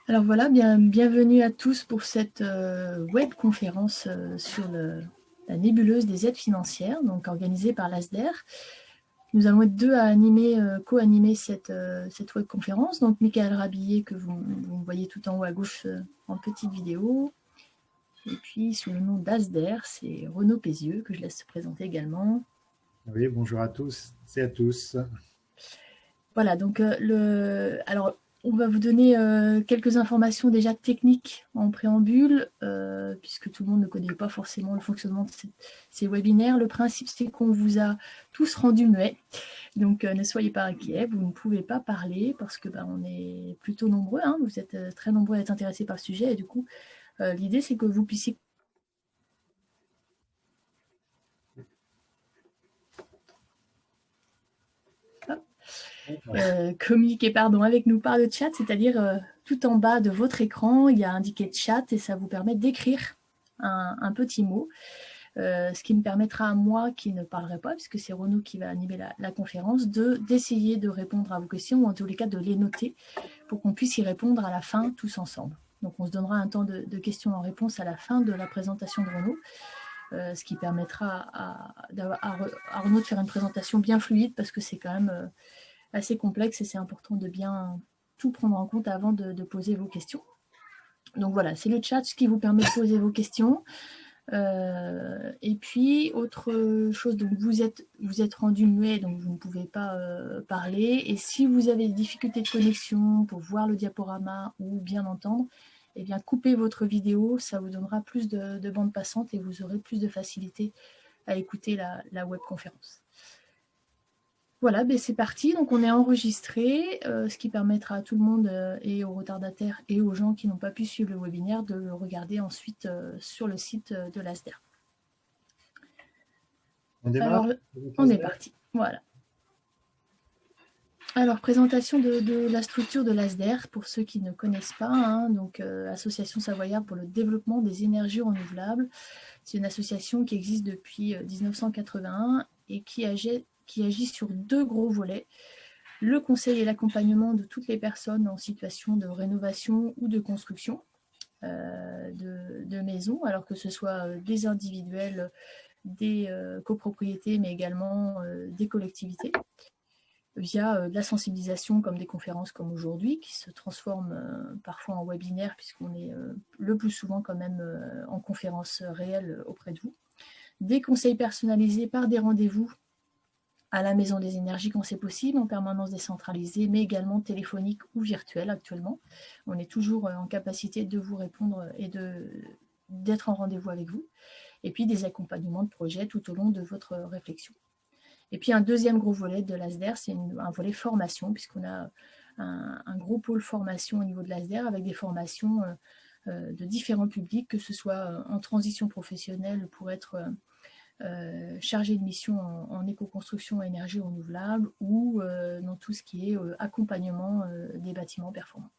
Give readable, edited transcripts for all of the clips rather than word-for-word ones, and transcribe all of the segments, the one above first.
Alors voilà, bienvenue à tous pour cette webconférence sur la nébuleuse des aides financières, donc organisée par l'ASDER. Nous allons être deux à co-animer cette webconférence. Donc Michael Rabillet, que vous voyez tout en haut à gauche en petite vidéo. Et puis sous le nom d'ASDER, c'est Renaud Pézieux, que je laisse se présenter également. Oui, bonjour à tous et à tous. Voilà, donc alors on va vous donner quelques informations déjà techniques en préambule, puisque tout le monde ne connaît pas forcément le fonctionnement de ces webinaires. Le principe, c'est qu'on vous a tous rendus muets, donc ne soyez pas inquiets, vous ne pouvez pas parler parce que on est plutôt nombreux, hein, vous êtes très nombreux à être intéressés par le sujet, et du coup, l'idée, c'est que vous puissiez communiquer avec nous par le chat, c'est-à-dire tout en bas de votre écran, il y a indiqué chat et ça vous permet d'écrire un petit mot, ce qui me permettra à moi, qui ne parlerai pas, puisque c'est Renaud qui va animer la conférence, d'essayer de répondre à vos questions, ou en tous les cas de les noter, pour qu'on puisse y répondre à la fin tous ensemble. Donc on se donnera un temps de questions en réponse à la fin de la présentation de Renaud, ce qui permettra à Renaud de faire une présentation bien fluide, parce que c'est quand même assez complexe et c'est important de bien tout prendre en compte avant de poser vos questions. Donc voilà, c'est le chat qui vous permet de poser vos questions. Et puis, autre chose, donc vous êtes rendu muet, donc vous ne pouvez pas parler. Et si vous avez des difficultés de connexion pour voir le diaporama ou bien entendre, eh bien, coupez votre vidéo, ça vous donnera plus de bande passante et vous aurez plus de facilité à écouter la webconférence. Voilà, ben c'est parti. Donc, on est enregistré, ce qui permettra à tout le monde et aux retardataires et aux gens qui n'ont pas pu suivre le webinaire de le regarder ensuite sur le site de l'ASDER. On démarre Alors, avec on est l'ASDER. parti. Voilà. Alors, présentation de la structure de l'ASDER, pour ceux qui ne connaissent pas, hein, donc Association savoyarde pour le développement des énergies renouvelables. C'est une association qui existe depuis 1981 et qui agit sur deux gros volets. Le conseil et l'accompagnement de toutes les personnes en situation de rénovation ou de construction de maisons, alors que ce soit des individuels, des copropriétés, mais également des collectivités, via de la sensibilisation comme des conférences comme aujourd'hui, qui se transforment parfois en webinaire, puisqu'on est le plus souvent quand même en conférence réelle auprès de vous. Des conseils personnalisés par des rendez-vous à la Maison des Énergies quand c'est possible, en permanence décentralisée, mais également téléphonique ou virtuelle actuellement. On est toujours en capacité de vous répondre et d'être en rendez-vous avec vous. Et puis des accompagnements de projets tout au long de votre réflexion. Et puis un deuxième gros volet de l'ASDER, c'est un volet formation, puisqu'on a un gros pôle formation au niveau de l'ASDER avec des formations de différents publics, que ce soit en transition professionnelle pour être chargé de mission en éco-construction et énergie renouvelable, ou dans tout ce qui est accompagnement des bâtiments performants.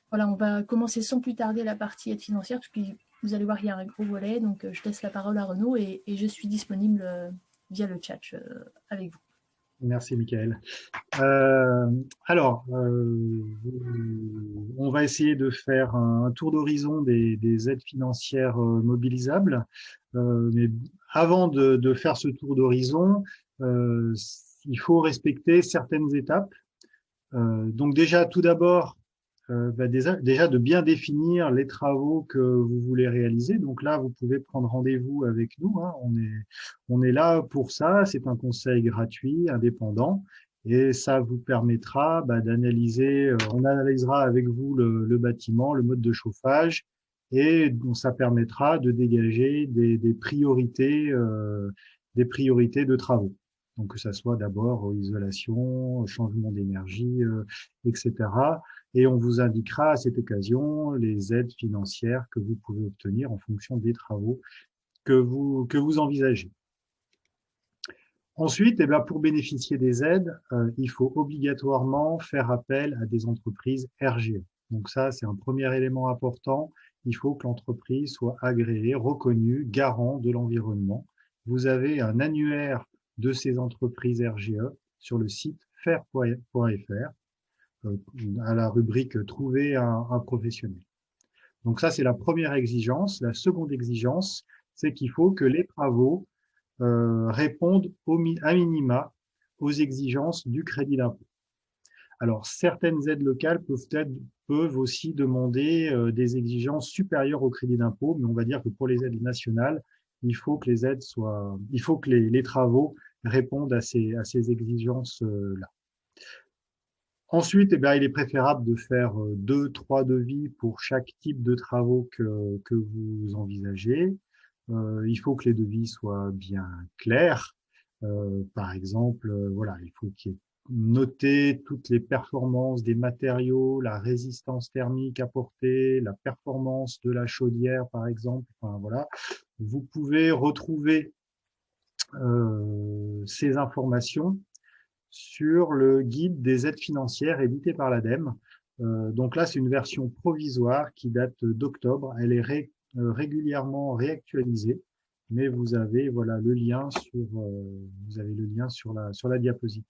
Voilà, on va commencer sans plus tarder la partie aide financière, parce que vous allez voir, il y a un gros volet, donc je laisse la parole à Renaud et je suis disponible via le chat avec vous. Merci, Michael. Euh, alors, on va essayer de faire un tour d'horizon des aides financières mobilisables. Mais avant de faire ce tour d'horizon, euh, il faut respecter certaines étapes. Donc déjà, tout d'abord, déjà de bien définir les travaux que vous voulez réaliser. Donc là, vous pouvez prendre rendez-vous avec nous, hein. On est là pour ça. C'est un conseil gratuit, indépendant, et ça vous permettra d'analyser. On analysera avec vous le bâtiment, le mode de chauffage, et ça permettra de dégager des priorités de travaux. Donc que ça soit d'abord isolation, changement d'énergie, etc. Et on vous indiquera à cette occasion les aides financières que vous pouvez obtenir en fonction des travaux que vous envisagez. Ensuite, pour bénéficier des aides, il faut obligatoirement faire appel à des entreprises RGE. Donc ça, c'est un premier élément important. Il faut que l'entreprise soit agréée, reconnue, garant de l'environnement. Vous avez un annuaire de ces entreprises RGE sur le site faire.fr. à la rubrique Trouver un professionnel. Donc ça, c'est la première exigence. La seconde exigence, c'est qu'il faut que les travaux répondent à minima aux exigences du crédit d'impôt. Alors, certaines aides locales peuvent aussi demander des exigences supérieures au crédit d'impôt, mais on va dire que pour les aides nationales, il faut que les travaux répondent à ces exigences-là. Ensuite, eh bien, il est préférable de faire 2, 3 devis pour chaque type de travaux que vous envisagez. Il faut que les devis soient bien clairs. Par exemple, voilà, il faut qu'il y ait noté toutes les performances des matériaux, la résistance thermique apportée, la performance de la chaudière, par exemple. Enfin, voilà. Vous pouvez retrouver ces informations sur le guide des aides financières édité par l'ADEME. Donc là, c'est une version provisoire qui date d'octobre. Elle est régulièrement réactualisée, mais vous avez voilà le lien sur la diapositive.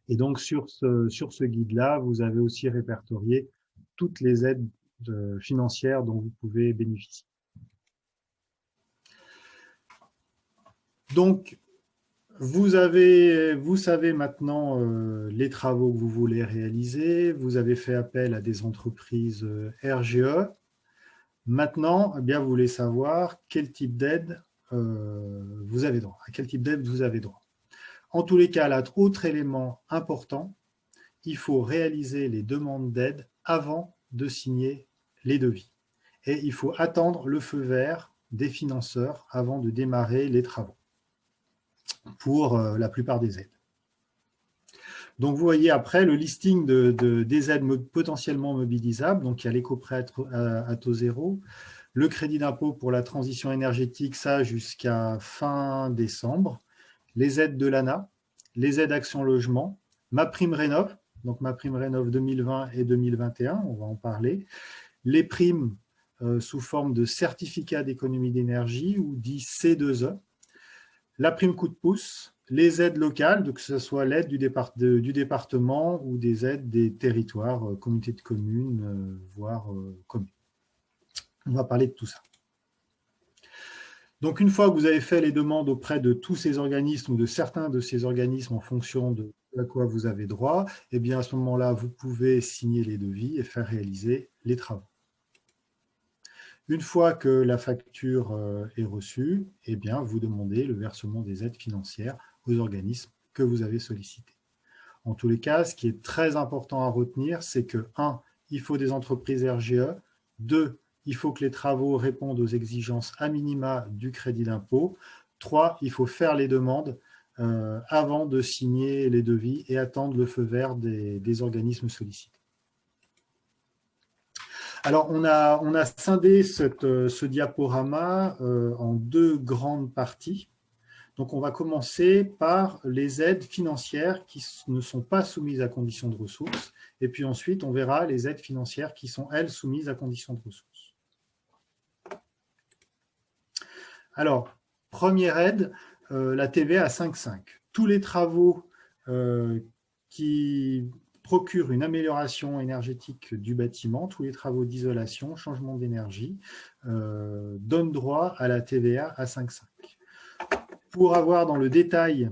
Et donc sur ce guide-là, vous avez aussi répertorié toutes les aides financières dont vous pouvez bénéficier. Donc, vous savez maintenant les travaux que vous voulez réaliser. Vous avez fait appel à des entreprises RGE. Maintenant, eh bien, vous voulez savoir quel type d'aide vous avez droit. À quel type d'aide vous avez droit. En tous les cas, l'autre élément important, il faut réaliser les demandes d'aide avant de signer les devis. Et il faut attendre le feu vert des financeurs avant de démarrer les travaux pour la plupart des aides. Donc, vous voyez après le listing des aides potentiellement mobilisables. Donc, il y a l'éco-prêt à taux zéro, le crédit d'impôt pour la transition énergétique, ça jusqu'à fin décembre, les aides de l'ANA, les aides Action Logement, MaPrimeRénov', donc MaPrimeRénov' 2020 et 2021, on va en parler, les primes sous forme de certificat d'économie d'énergie ou dit C2E, la prime coup de pouce, les aides locales, que ce soit l'aide du département ou des aides des territoires, communautés de communes, voire communes. On va parler de tout ça. Donc, une fois que vous avez fait les demandes auprès de tous ces organismes ou de certains de ces organismes en fonction de à quoi vous avez droit, eh bien, à ce moment-là, vous pouvez signer les devis et faire réaliser les travaux. Une fois que la facture est reçue, eh bien, vous demandez le versement des aides financières aux organismes que vous avez sollicités. En tous les cas, ce qui est très important à retenir, c'est que 1, il faut des entreprises RGE, 2, il faut que les travaux répondent aux exigences à minima du crédit d'impôt, 3, il faut faire les demandes avant de signer les devis et attendre le feu vert des organismes sollicités. Alors, on a scindé ce diaporama en 2 grandes parties. Donc, on va commencer par les aides financières qui ne sont pas soumises à conditions de ressources. Et puis ensuite, on verra les aides financières qui sont, elles, soumises à conditions de ressources. Alors, première aide, la TVA à 5,5. Tous les travaux qui procurent une amélioration énergétique du bâtiment, tous les travaux d'isolation, changement d'énergie, donnent droit à la TVA à 5,5. Pour avoir dans le détail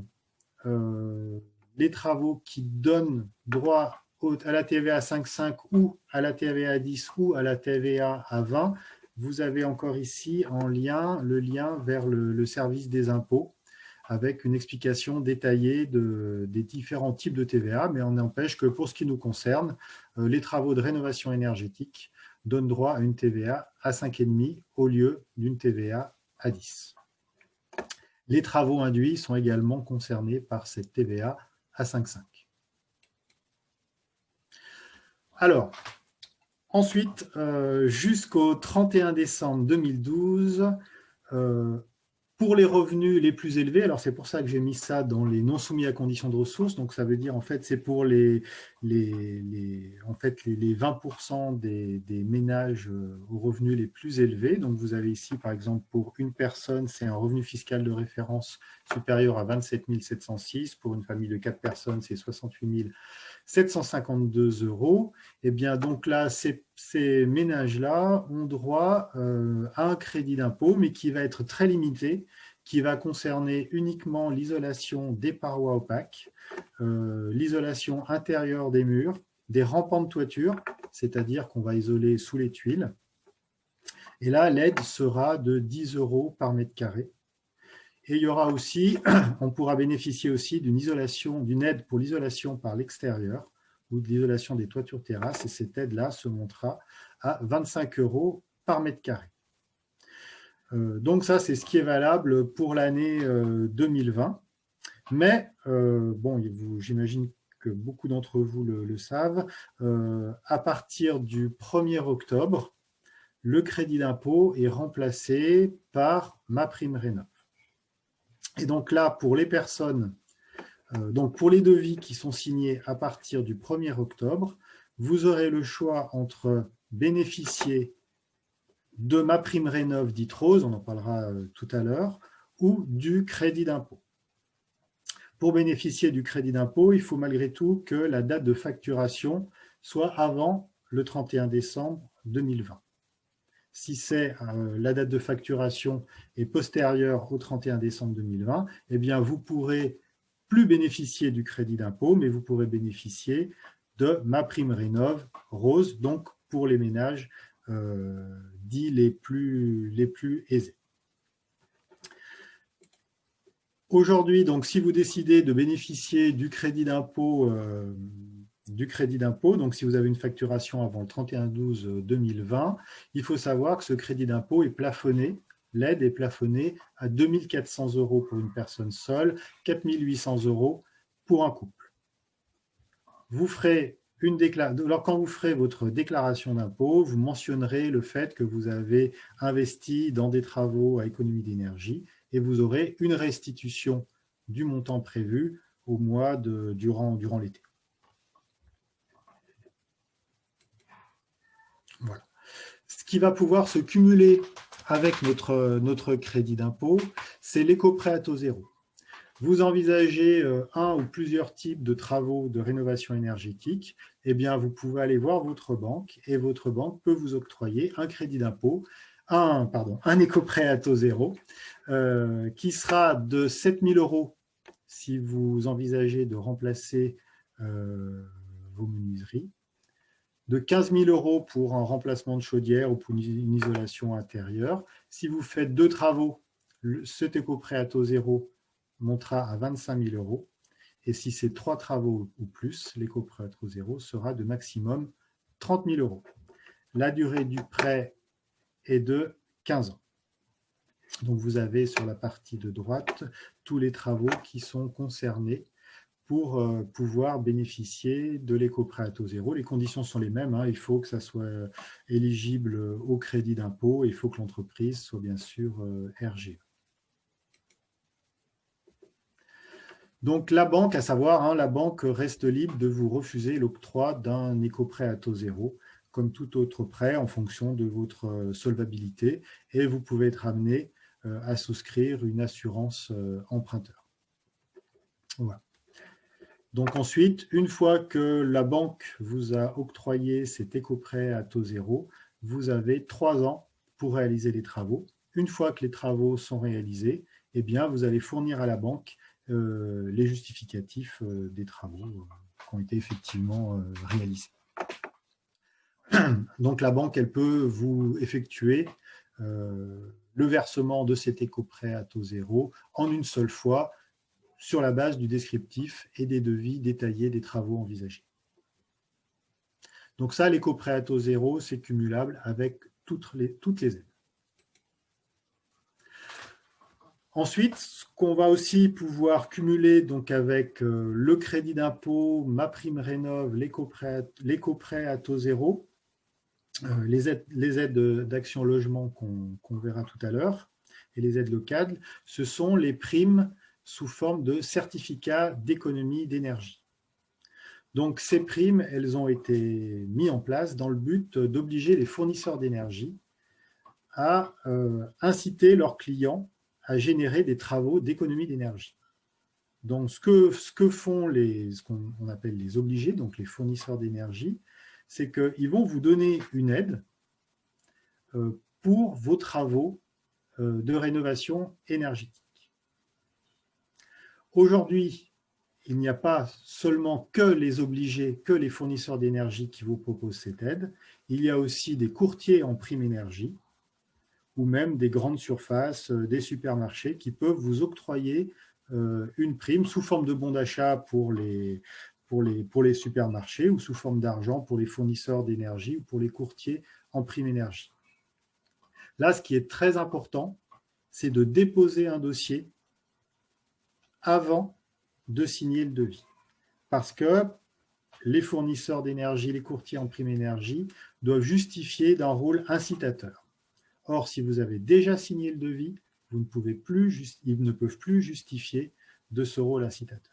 les travaux qui donnent droit à la TVA à 5,5 ou à la TVA à 10 ou à la TVA à 20, vous avez encore ici en lien le lien vers le service des impôts avec une explication détaillée des différents types de TVA, mais on n'empêche que pour ce qui nous concerne, les travaux de rénovation énergétique donnent droit à une TVA à 5,5 au lieu d'une TVA à 10. Les travaux induits sont également concernés par cette TVA à 5,5. Alors, ensuite, jusqu'au 31 décembre 2012, pour les revenus les plus élevés, alors c'est pour ça que j'ai mis ça dans les non soumis à conditions de ressources, donc ça veut dire en fait c'est pour les 20% des ménages aux revenus les plus élevés. Donc vous avez ici par exemple pour une personne, c'est un revenu fiscal de référence supérieur à 27 706, pour une famille de 4 personnes c'est 68 752 €. Et bien donc là, ces ménages-là ont droit à un crédit d'impôt, mais qui va être très limité, qui va concerner uniquement l'isolation des parois opaques, l'isolation intérieure des murs, des rampants de toiture, c'est-à-dire qu'on va isoler sous les tuiles. Et là, l'aide sera de 10 € par mètre carré. Et il y aura aussi, on pourra bénéficier aussi d'une aide pour l'isolation par l'extérieur ou de l'isolation des toitures terrasses. Et cette aide-là se montera à 25 € par mètre carré. Donc ça, c'est ce qui est valable pour l'année 2020. Mais, bon, j'imagine que beaucoup d'entre vous le savent, à partir du 1er octobre, le crédit d'impôt est remplacé par MaPrimeRénov'. Et donc là, pour les personnes, donc pour les devis qui sont signés à partir du 1er octobre, vous aurez le choix entre bénéficier de MaPrimeRénov' dite rose, on en parlera tout à l'heure, ou du crédit d'impôt. Pour bénéficier du crédit d'impôt, il faut malgré tout que la date de facturation soit avant le 31 décembre 2020. Si la date de facturation est postérieure au 31 décembre 2020, eh bien vous ne pourrez plus bénéficier du crédit d'impôt, mais vous pourrez bénéficier de MaPrimeRénov' rose, donc pour les ménages dits les plus aisés. Aujourd'hui, donc, si vous décidez de bénéficier du crédit d'impôt, donc si vous avez une facturation avant le 31/12/2020, il faut savoir que ce crédit d'impôt est plafonné, l'aide est plafonnée à 2 400 € pour une personne seule, 4 800 € pour un couple. Vous ferez alors, quand vous ferez votre déclaration d'impôt, vous mentionnerez le fait que vous avez investi dans des travaux à économie d'énergie et vous aurez une restitution du montant prévu au mois durant l'été. Voilà. Ce qui va pouvoir se cumuler avec notre crédit d'impôt, c'est l'éco-prêt à taux zéro. Vous envisagez un ou plusieurs types de travaux de rénovation énergétique, eh bien, vous pouvez aller voir votre banque et votre banque peut vous octroyer un crédit d'impôt, un éco-prêt à taux zéro qui sera de 7 000 € si vous envisagez de remplacer vos menuiseries, de 15 000 € pour un remplacement de chaudière ou pour une isolation intérieure. Si vous faites 2 travaux, cet éco-prêt à taux zéro montera à 25 000 €. Et si c'est 3 travaux ou plus, l'éco-prêt à taux zéro sera de maximum 30 000 €. La durée du prêt est de 15 ans. Donc vous avez sur la partie de droite tous les travaux qui sont concernés pour pouvoir bénéficier de l'éco-prêt à taux zéro. Les conditions sont les mêmes, hein. Il faut que ça soit éligible au crédit d'impôt, il faut que l'entreprise soit bien sûr RGE. Donc la banque, à savoir, hein, la banque reste libre de vous refuser l'octroi d'un éco-prêt à taux zéro, comme tout autre prêt en fonction de votre solvabilité, et vous pouvez être amené à souscrire une assurance emprunteur. Voilà. Donc ensuite, une fois que la banque vous a octroyé cet éco-prêt à taux zéro, vous avez 3 ans pour réaliser les travaux. Une fois que les travaux sont réalisés, eh bien, vous allez fournir à la banque les justificatifs des travaux qui ont été effectivement réalisés. Donc la banque, elle peut vous effectuer le versement de cet éco-prêt à taux zéro en une seule fois sur la base du descriptif et des devis détaillés des travaux envisagés. Donc ça, l'éco-prêt à taux zéro, c'est cumulable avec toutes les aides. Ensuite, ce qu'on va aussi pouvoir cumuler donc avec le crédit d'impôt, MaPrimeRénov', l'éco-prêt à taux zéro, les aides d'Action Logement qu'on verra tout à l'heure, et les aides locales, ce sont les primes sous forme de certificats d'économie d'énergie. Donc ces primes, elles ont été mises en place dans le but d'obliger les fournisseurs d'énergie à inciter leurs clients à générer des travaux d'économie d'énergie. Donc, ce que font ce qu'on appelle les obligés, donc les fournisseurs d'énergie, c'est qu'ils vont vous donner une aide pour vos travaux de rénovation énergétique. Aujourd'hui, il n'y a pas seulement que les obligés, que les fournisseurs d'énergie qui vous proposent cette aide. Il y a aussi des courtiers en prime énergie ou même des grandes surfaces, des supermarchés qui peuvent vous octroyer une prime sous forme de bon d'achat pour les supermarchés ou sous forme d'argent pour les fournisseurs d'énergie ou pour les courtiers en prime énergie. Là, ce qui est très important, c'est de déposer un dossier avant de signer le devis. Parce que les fournisseurs d'énergie, les courtiers en prime énergie doivent justifier d'un rôle incitateur. Or, si vous avez déjà signé le devis, ils ne peuvent plus justifier de ce rôle incitateur.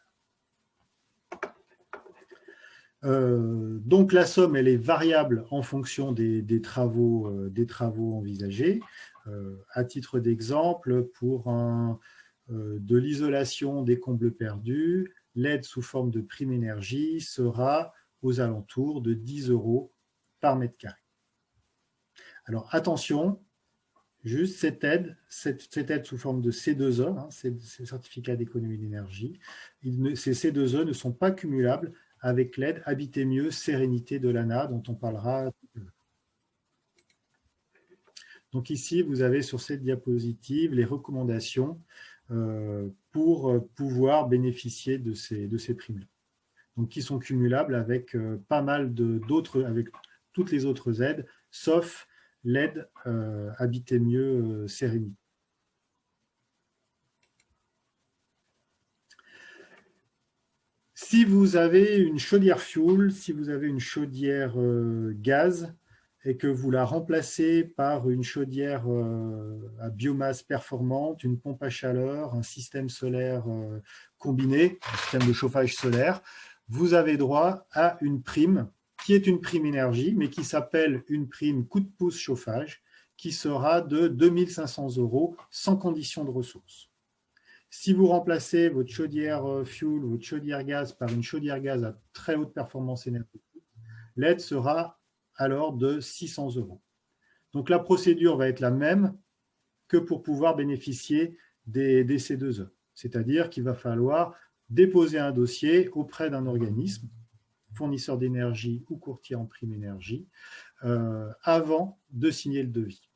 Donc, la somme, elle est variable en fonction des travaux envisagés. À titre d'exemple, pour de l'isolation des combles perdus, l'aide sous forme de prime énergie sera aux alentours de 10 € par mètre carré. Alors, attention, juste cette aide sous forme de C2E, hein, c'est certificat d'économie d'énergie, ces C2E ne sont pas cumulables avec l'aide Habiter mieux, sérénité de l'ANA, dont on parlera. Donc ici, vous avez sur cette diapositive les recommandations pour pouvoir bénéficier de ces primes-là. Donc qui sont cumulables avec pas mal d'autres, avec toutes les autres aides, sauf l'aide Habiter mieux, sérénité. Si vous avez une chaudière fuel, si vous avez une chaudière gaz et que vous la remplacez par une chaudière à biomasse performante, une pompe à chaleur, un système solaire combiné, un système de chauffage solaire, vous avez droit à une prime qui est une prime énergie, mais qui s'appelle une prime coup de pouce chauffage, qui sera de 2 500 € sans condition de ressources. Si vous remplacez votre chaudière fuel, votre chaudière gaz par une chaudière gaz à très haute performance énergétique, l'aide sera alors de 600 €. Donc la procédure va être la même que pour pouvoir bénéficier des C2E. C'est-à-dire qu'il va falloir déposer un dossier auprès d'un organisme, fournisseur d'énergie ou courtier en prime énergie, avant de signer le devis.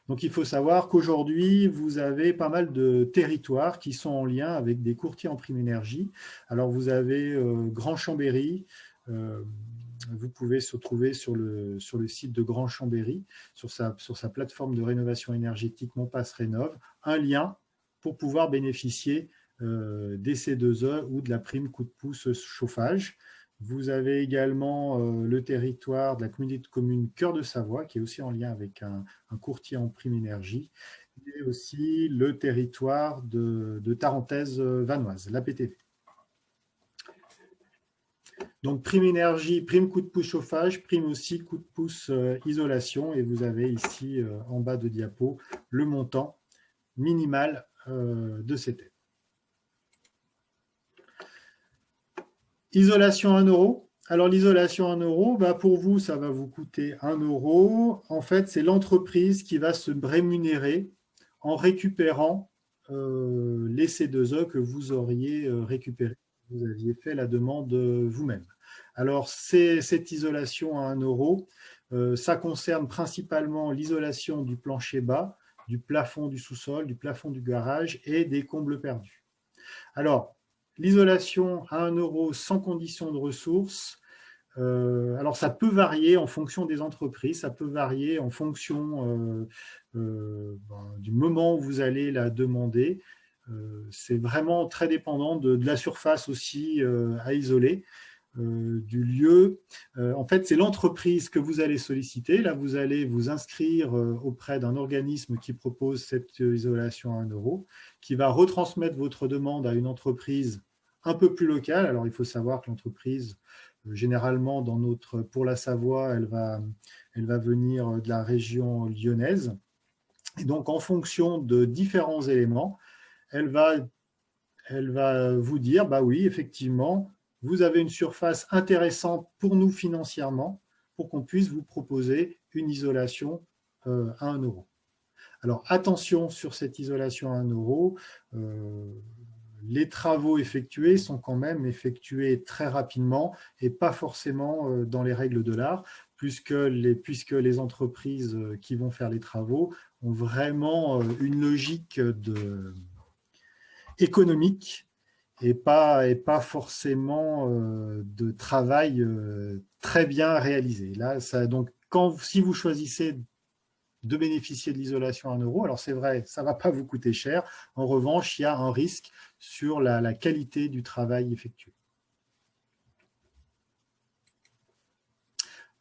Donc, il faut savoir qu'aujourd'hui, vous avez pas mal de territoires qui sont en lien avec des courtiers en prime énergie. Alors, vous avez Grand Chambéry. Vous pouvez se trouver sur le site de Grand Chambéry, sur sa plateforme de rénovation énergétique Mon Pass Rénov, un lien pour pouvoir bénéficier des C2E ou de la prime coup de pouce chauffage. Vous avez également le territoire de la communauté de communes Cœur de Savoie, qui est aussi en lien avec un courtier en prime énergie, et aussi le territoire de Tarentaise-Vanoise, l'APTV. Donc, prime énergie, prime coup de pouce chauffage, prime aussi coup de pouce isolation, et vous avez ici, en bas de diapo, le montant minimal de cette aide. Isolation 1 €. Alors, l'isolation 1 €, bah pour vous, ça va vous coûter 1 €. En fait, c'est l'entreprise qui va se rémunérer en récupérant les C2E que vous auriez récupérés. Vous aviez fait la demande vous-même. Alors, cette isolation à 1 €, ça concerne principalement l'isolation du plancher bas, du plafond du sous-sol, du plafond du garage et des combles perdus. Alors, l'isolation à 1 € sans condition de ressources, alors ça peut varier en fonction des entreprises, ça peut varier en fonction du moment où vous allez la demander. C'est vraiment très dépendant de la surface aussi à isoler, du lieu. En fait, c'est l'entreprise que vous allez solliciter. Là, vous allez vous inscrire auprès d'un organisme qui propose cette isolation à 1 €, qui va retransmettre votre demande à une entreprise un peu plus locale. Alors, il faut savoir que l'entreprise, généralement, pour la Savoie, elle va venir de la région lyonnaise. Et donc, en fonction de différents éléments, elle va elle va vous dire, bah oui, effectivement, vous avez une surface intéressante pour nous financièrement, pour qu'on puisse vous proposer une isolation à 1 euro. Alors attention sur cette isolation à 1 euro, les travaux effectués sont quand même effectués très rapidement et pas forcément dans les règles de l'art, puisque les entreprises qui vont faire les travaux ont vraiment une logique économique et pas forcément de travail très bien réalisé. Là, donc, si vous choisissez de bénéficier de l'isolation à 1 euro, alors c'est vrai, ça ne va pas vous coûter cher. En revanche, il y a un risque sur la qualité du travail effectué.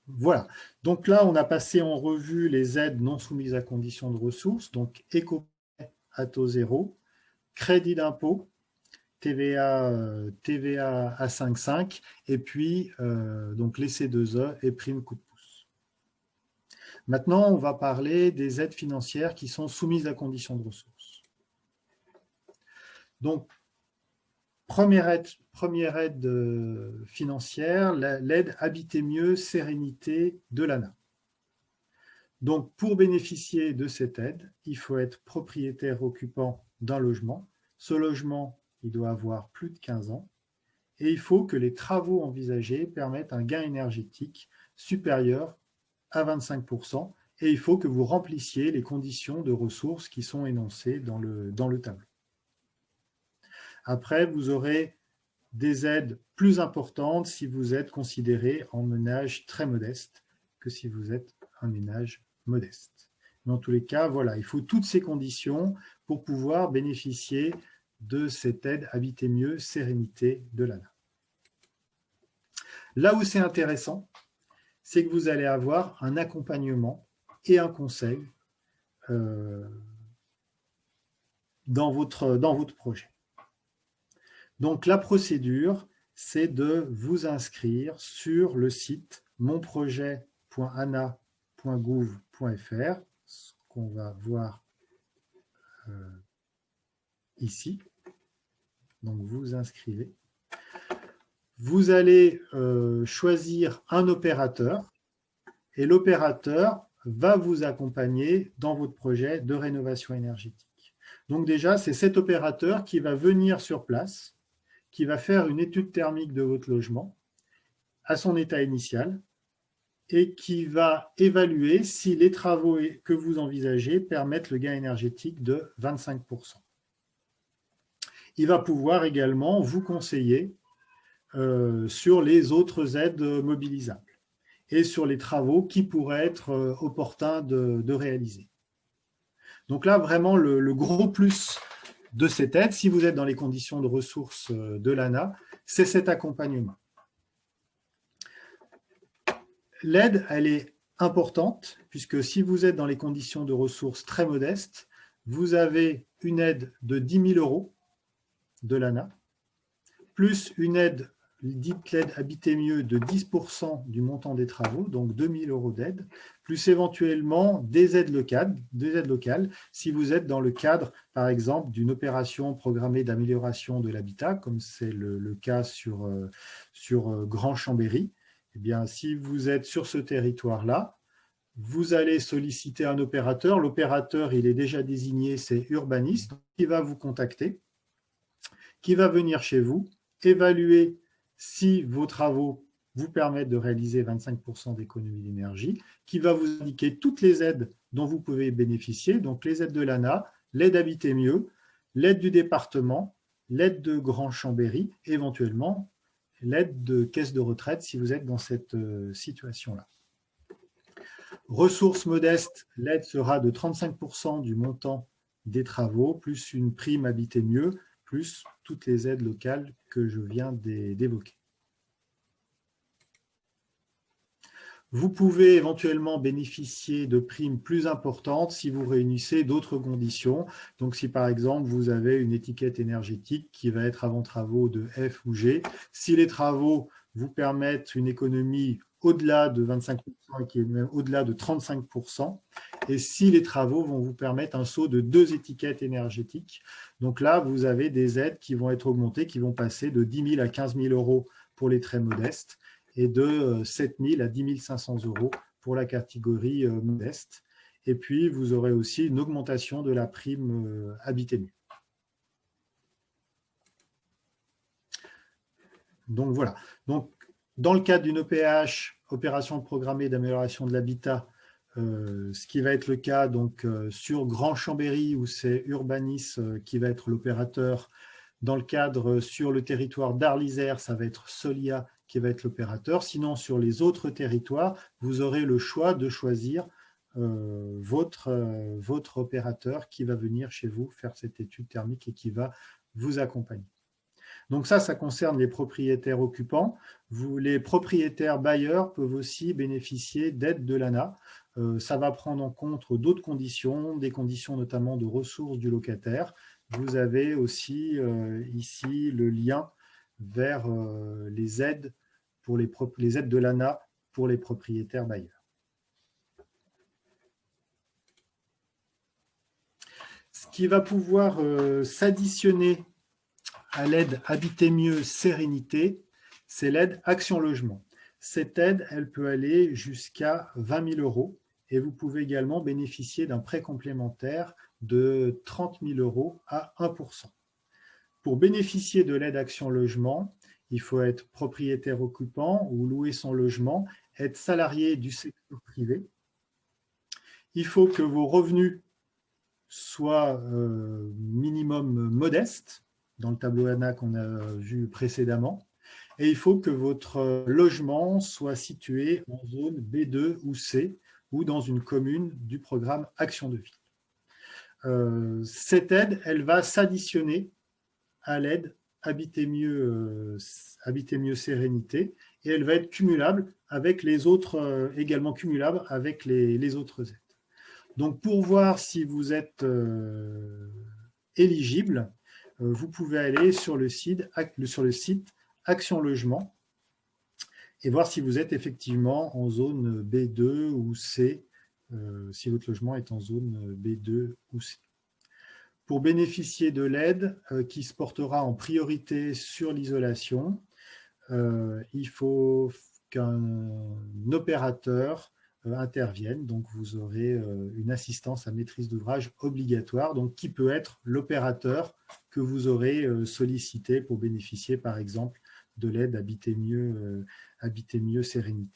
Voilà. Donc là, on a passé en revue les aides non soumises à condition de ressources, donc éco-prêt à taux zéro, crédit d'impôt, TVA à 5,5 et puis donc les C2E et prime coup de pouce. Maintenant, on va parler des aides financières qui sont soumises à condition de ressources. Donc, première aide financière, l'aide Habiter mieux, sérénité de l'ANA. Donc, pour bénéficier de cette aide, il faut être propriétaire occupant d'un logement. Ce logement, il doit avoir plus de 15 ans. Et il faut que les travaux envisagés permettent un gain énergétique supérieur à 25%. Et il faut que vous remplissiez les conditions de ressources qui sont énoncées dans le tableau. Après, vous aurez des aides plus importantes si vous êtes considéré en ménage très modeste que si vous êtes un ménage modeste. Dans tous les cas, voilà, il faut toutes ces conditions pour pouvoir bénéficier de cette aide Habiter mieux, sérénité de l'ANA. Là où c'est intéressant, c'est que vous allez avoir un accompagnement et un conseil dans votre projet. Donc, la procédure, c'est de vous inscrire sur le site monprojet.ana.gouv.fr, ce qu'on va voir ici. Donc, vous inscrivez. Vous allez choisir un opérateur et l'opérateur va vous accompagner dans votre projet de rénovation énergétique. Donc déjà, c'est cet opérateur qui va venir sur place, qui va faire une étude thermique de votre logement à son état initial et qui va évaluer si les travaux que vous envisagez permettent le gain énergétique de 25%. Il va pouvoir également vous conseiller sur les autres aides mobilisables et sur les travaux qui pourraient être opportuns de réaliser. Donc là, vraiment, le gros plus de cette aide, si vous êtes dans les conditions de ressources de l'ANA, c'est cet accompagnement. L'aide, elle est importante, puisque si vous êtes dans les conditions de ressources très modestes, vous avez une aide de 10 000 € de l'ANA, plus une aide, dite l'aide Habiter mieux, de 10% du montant des travaux, donc 2 000 € d'aide, plus éventuellement des aides locales, si vous êtes dans le cadre, par exemple, d'une opération programmée d'amélioration de l'habitat, comme c'est le cas sur Grand Chambéry. Eh bien, si vous êtes sur ce territoire-là, vous allez solliciter un opérateur. L'opérateur, il est déjà désigné, c'est Urbaniste, qui va vous contacter, qui va venir chez vous, évaluer si vos travaux vous permettent de réaliser 25% d'économie d'énergie, qui va vous indiquer toutes les aides dont vous pouvez bénéficier, donc les aides de l'ANA, l'aide Habiter mieux, l'aide du département, l'aide de Grand Chambéry, éventuellement l'aide de caisse de retraite si vous êtes dans cette situation-là. Ressources modestes, l'aide sera de 35% du montant des travaux, plus une prime Habiter mieux, plus toutes les aides locales que je viens d'évoquer. Vous pouvez éventuellement bénéficier de primes plus importantes si vous réunissez d'autres conditions. Donc, si par exemple, vous avez une étiquette énergétique qui va être avant travaux de F ou G, si les travaux vous permettent une économie au-delà de 25% et qui est même au-delà de 35%, et si les travaux vont vous permettre un saut de 2 étiquettes énergétiques. Donc là, vous avez des aides qui vont être augmentées, qui vont passer de 10 000 à 15 000 euros pour les très modestes et de 7 000 à 10 500 euros pour la catégorie modeste. Et puis, vous aurez aussi une augmentation de la prime Habiter Mieux. Donc voilà. Donc, dans le cadre d'une OPH, opération programmée d'amélioration de l'habitat, ce qui va être le cas donc, sur Grand Chambéry, où c'est Urbanis qui va être l'opérateur. Dans le cadre sur le territoire d'Arlisère, ça va être Solia qui va être l'opérateur. Sinon, sur les autres territoires, vous aurez le choix de choisir votre opérateur qui va venir chez vous faire cette étude thermique et qui va vous accompagner. Donc ça concerne les propriétaires occupants. Les propriétaires bailleurs peuvent aussi bénéficier d'aides de l'ANA. Ça va prendre en compte d'autres conditions, des conditions notamment de ressources du locataire. Vous avez aussi ici le lien vers les aides de l'ANA pour les propriétaires bailleurs. Ce qui va pouvoir s'additionner à l'aide Habiter Mieux Sérénité, c'est l'aide Action Logement. Cette aide, elle peut aller jusqu'à 20 000 euros et vous pouvez également bénéficier d'un prêt complémentaire de 30 000 euros à 1%. Pour bénéficier de l'aide Action Logement, il faut être propriétaire occupant ou louer son logement, être salarié du secteur privé. Il faut que vos revenus soient minimum modestes, dans le tableau ANA qu'on a vu précédemment, et il faut que votre logement soit situé en zone B2 ou C, ou dans une commune du programme Action de Ville. Cette aide, elle va s'additionner à l'aide Habiter Mieux Sérénité, et elle va être cumulable avec les autres, également cumulable avec les autres aides. Donc, pour voir si vous êtes éligible, vous pouvez aller sur le site Action Logement et voir si vous êtes effectivement en zone B2 ou C, si votre logement est en zone B2 ou C. Pour bénéficier de l'aide qui se portera en priorité sur l'isolation, il faut qu'un opérateur interviennent. Donc, vous aurez une assistance à maîtrise d'ouvrage obligatoire, donc qui peut être l'opérateur que vous aurez sollicité pour bénéficier, par exemple, de l'aide Habiter Mieux Sérénité.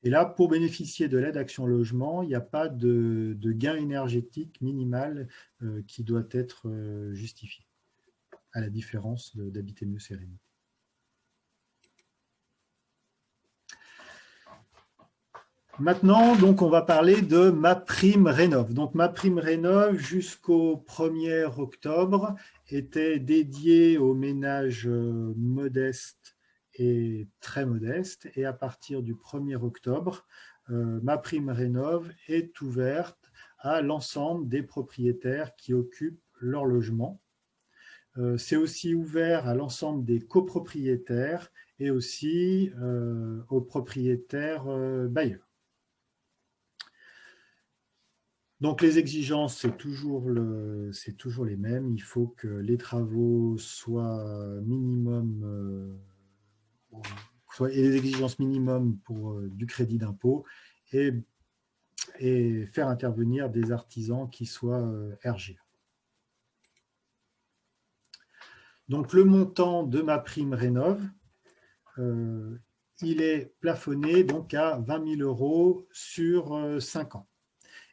Et là, pour bénéficier de l'aide Action Logement, il n'y a pas de gain énergétique minimal qui doit être justifié, à la différence d'Habiter Mieux Sérénité. Maintenant, donc, on va parler de MaPrimeRénov'. Donc, MaPrimeRénov', jusqu'au 1er octobre, était dédié aux ménages modestes et très modestes. Et à partir du 1er octobre, MaPrimeRénov' est ouverte à l'ensemble des propriétaires qui occupent leur logement. C'est aussi ouvert à l'ensemble des copropriétaires et aussi aux propriétaires bailleurs. Donc, les exigences, c'est toujours les mêmes. Il faut que les travaux soient minimum, et les exigences minimum pour du crédit d'impôt et faire intervenir des artisans qui soient RG. Donc, le montant de MaPrimeRénov', il est plafonné donc à 20 000 euros sur 5 ans.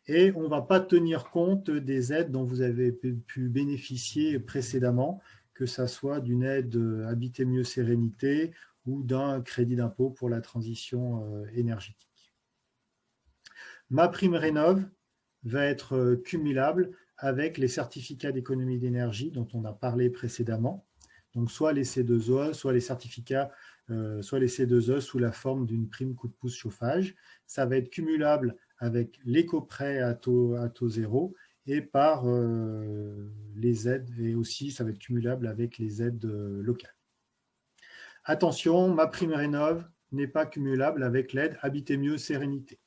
Et on ne va pas tenir compte des aides dont vous avez pu bénéficier précédemment, que ce soit d'une aide Habiter Mieux Sérénité ou d'un crédit d'impôt pour la transition énergétique. MaPrimeRénov' va être cumulable avec les certificats d'économie d'énergie dont on a parlé précédemment, donc soit les C2E, soit les certificats, soit les C2E sous la forme d'une prime coup de pouce chauffage. Ça va être cumulable avec l'éco-prêt à taux zéro et par les aides, et aussi ça va être cumulable avec les aides locales. Attention, MaPrimeRénov' n'est pas cumulable avec l'aide Habiter mieux sérénité.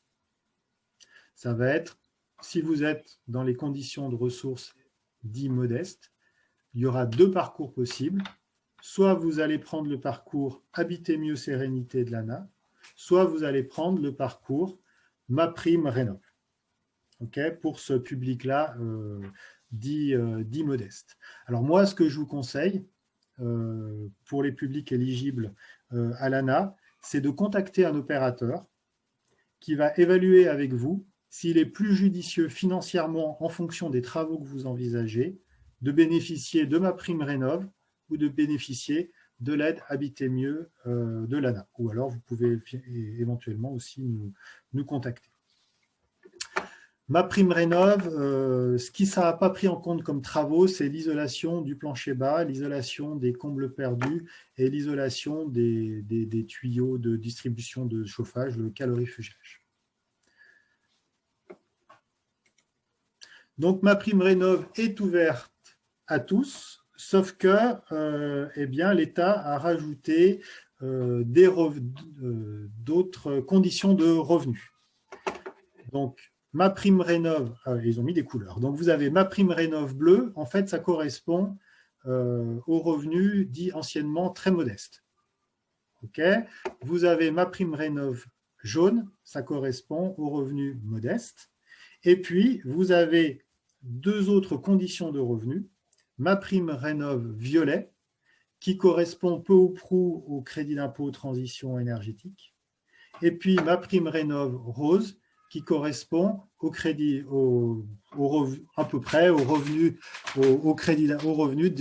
Ça va être, si vous êtes dans les conditions de ressources dites modestes, il y aura deux parcours possibles. Soit vous allez prendre le parcours Habiter mieux sérénité de l'ANA, soit vous allez prendre le parcours MaPrimeRénov'. Okay, pour ce public-là dit modeste. Alors moi, ce que je vous conseille pour les publics éligibles à l'ANA, c'est de contacter un opérateur qui va évaluer avec vous s'il est plus judicieux financièrement en fonction des travaux que vous envisagez, de bénéficier de MaPrimeRénov' ou de bénéficier de l'aide Habiter mieux de l'ANA. Ou alors, vous pouvez éventuellement aussi nous contacter. MaPrimeRénov', ce qui ça n'a pas pris en compte comme travaux, c'est l'isolation du plancher bas, l'isolation des combles perdus et l'isolation des tuyaux de distribution de chauffage, le calorifugage. Donc, MaPrimeRénov' est ouverte à tous, sauf que eh bien, l'État a rajouté d'autres conditions de revenus. Donc, MaPrimeRénov', ils ont mis des couleurs. Donc, vous avez MaPrimeRénov' bleu. En fait, ça correspond aux revenus dits anciennement très modestes. Okay. Vous avez MaPrimeRénov' jaune. Ça correspond aux revenus modestes. Et puis, vous avez deux autres conditions de revenus. MaPrimeRénov' violet, qui correspond peu ou prou au crédit d'impôt transition énergétique. Et puis, MaPrimeRénov' rose, qui correspond au crédit, à peu près au revenu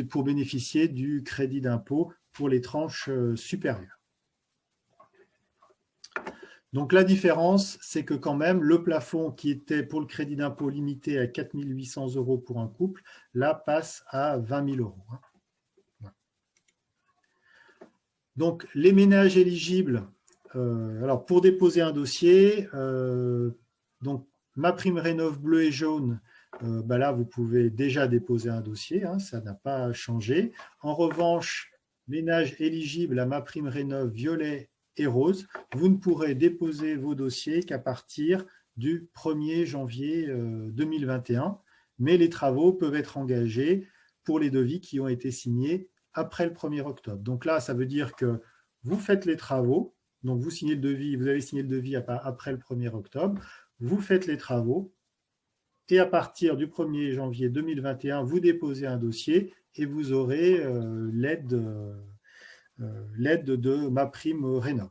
pour bénéficier du crédit d'impôt pour les tranches supérieures. Donc la différence, c'est que quand même, le plafond qui était pour le crédit d'impôt limité à 4 800 € pour un couple, là passe à 20 000 €. Donc les ménages éligibles, alors pour déposer un dossier, donc MaPrimeRénov' bleu et jaune, là vous pouvez déjà déposer un dossier, hein, ça n'a pas changé. En revanche, ménages éligibles à MaPrimeRénov' violet et rose, vous ne pourrez déposer vos dossiers qu'à partir du 1er janvier 2021, mais les travaux peuvent être engagés pour les devis qui ont été signés après le 1er octobre. Donc là, ça veut dire que vous faites les travaux, donc vous signez le devis, vous avez signé le devis après le 1er octobre, vous faites les travaux, et à partir du 1er janvier 2021, vous déposez un dossier et vous aurez l'aide de MaPrimeRénov'.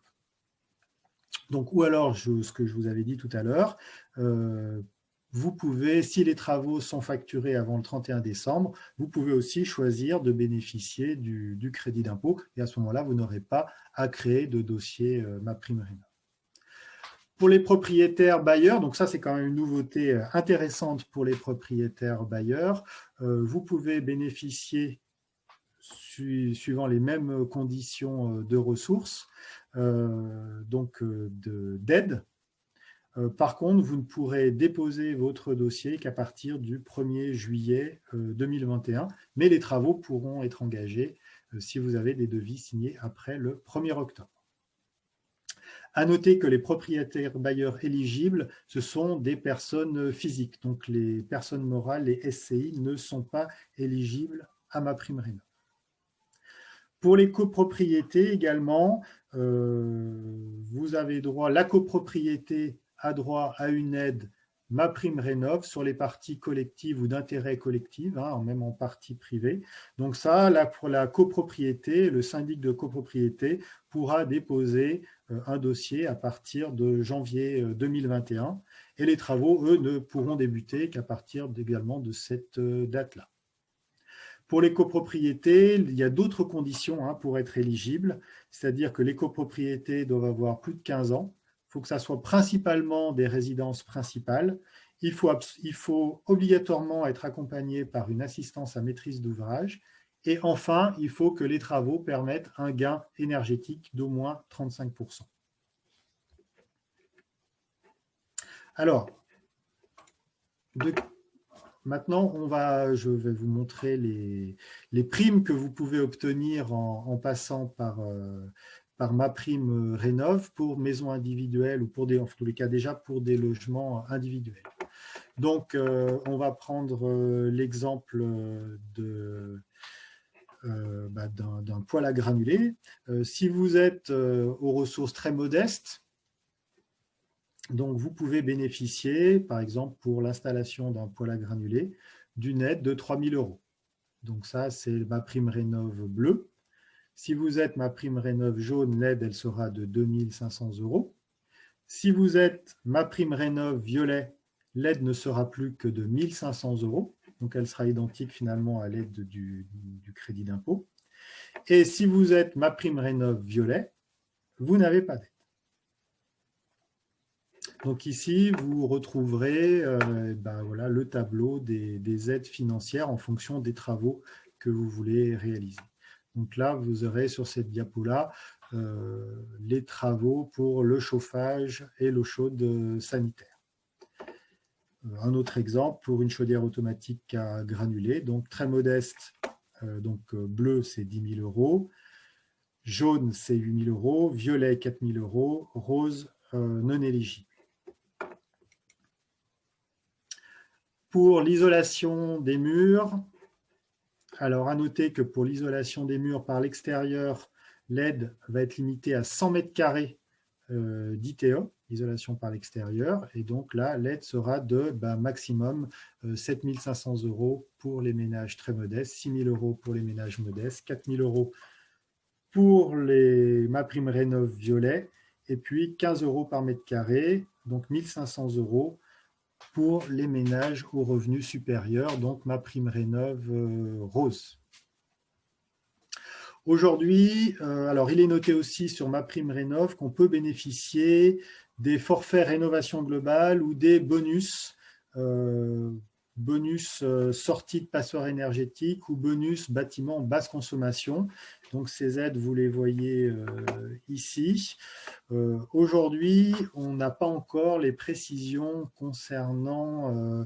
Donc, ou alors, ce que je vous avais dit tout à l'heure, vous pouvez, si les travaux sont facturés avant le 31 décembre, vous pouvez aussi choisir de bénéficier du crédit d'impôt et à ce moment-là, vous n'aurez pas à créer de dossier MaPrimeRénov'. Pour les propriétaires bailleurs, donc ça c'est quand même une nouveauté intéressante pour les propriétaires bailleurs, vous pouvez bénéficier suivant les mêmes conditions de ressources, donc d'aide. Par contre, vous ne pourrez déposer votre dossier qu'à partir du 1er juillet 2021, mais les travaux pourront être engagés si vous avez des devis signés après le 1er octobre. À noter que les propriétaires bailleurs éligibles, ce sont des personnes physiques. Donc, les personnes morales, les SCI, ne sont pas éligibles à MaPrimeRénov'. Pour les copropriétés également, vous avez droit, la copropriété a droit à une aide MaPrimeRénov' sur les parties collectives ou d'intérêt collectif, hein, même en partie privée. Donc ça, là, pour la copropriété, le syndic de copropriété pourra déposer un dossier à partir de janvier 2021 et les travaux, eux, ne pourront débuter qu'à partir également de cette date-là. Pour les copropriétés, il y a d'autres conditions hein, pour être éligible, c'est-à-dire que les copropriétés doivent avoir plus de 15 ans. Il faut que ça soit principalement des résidences principales. Il faut obligatoirement être accompagné par une assistance à maîtrise d'ouvrage. Et enfin, il faut que les travaux permettent un gain énergétique d'au moins 35%. Alors, maintenant, je vais vous montrer les primes que vous pouvez obtenir en passant par MaPrimeRénov pour maisons individuelles ou pour en tous les cas déjà pour des logements individuels. Donc, on va prendre l'exemple d'un poêle à granulés. Si vous êtes aux ressources très modestes, donc vous pouvez bénéficier, par exemple, pour l'installation d'un poêle à granulés, d'une aide de 3 000 €. Donc ça, c'est MaPrimeRénov bleu. Si vous êtes MaPrimeRénov jaune, l'aide, elle sera de 2 500 €. Si vous êtes MaPrimeRénov violet, l'aide ne sera plus que de 1 500 €. Donc, elle sera identique finalement à l'aide du crédit d'impôt. Et si vous êtes MaPrimeRénov violet, vous n'avez pas d'aide. Donc ici, vous retrouverez voilà, le tableau des aides financières en fonction des travaux que vous voulez réaliser. Donc là, vous aurez sur cette diapo-là les travaux pour le chauffage et l'eau chaude sanitaire. Un autre exemple pour une chaudière automatique à granulés, donc très modeste, bleu c'est 10 000 €, jaune c'est 8 000 €, violet 4 000 €, rose non éligible. Pour l'isolation des murs, alors à noter que pour l'isolation des murs par l'extérieur, l'aide va être limitée à 100 m² d'ITE, isolation par l'extérieur, et donc là, l'aide sera de maximum 7 500 € pour les ménages très modestes, 6 000 € pour les ménages modestes, 4 000 € pour les MaPrimeRénov violet, et puis 15 € par mètre carré, donc 1 500 € pour les ménages aux revenus supérieurs, donc MaPrimeRénov rose. Aujourd'hui, alors il est noté aussi sur MaPrimeRénov qu'on peut bénéficier des forfaits rénovation globale ou des bonus, sortie de passoire énergétique ou bonus bâtiment basse consommation. Donc ces aides, vous les voyez ici. Aujourd'hui, on n'a pas encore les précisions concernant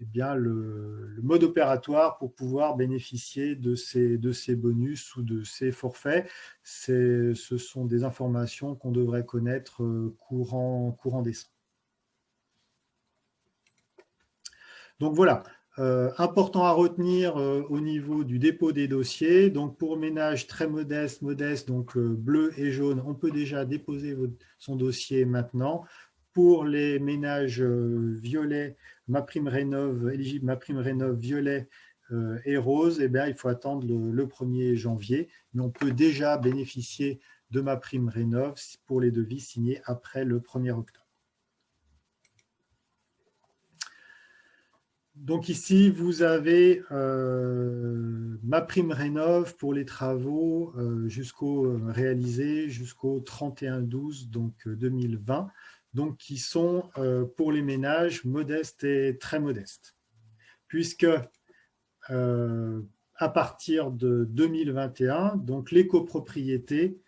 le mode opératoire pour pouvoir bénéficier de ces bonus ou de ces forfaits. Ce sont des informations qu'on devrait connaître courant décembre. Donc voilà, important à retenir au niveau du dépôt des dossiers. Donc pour ménages très modestes, donc bleu et jaune, on peut déjà déposer son dossier maintenant. Pour les ménages violets, MaPrimeRénov, éligible MaPrimeRénov violet et rose, eh bien, il faut attendre le 1er janvier. Mais on peut déjà bénéficier de MaPrimeRénov pour les devis signés après le 1er octobre. Donc ici, vous avez MaPrimeRénov pour les travaux réalisés jusqu'au 31/12 2020, donc qui sont pour les ménages modestes et très modestes. Puisque à partir de 2021, donc les copropriétés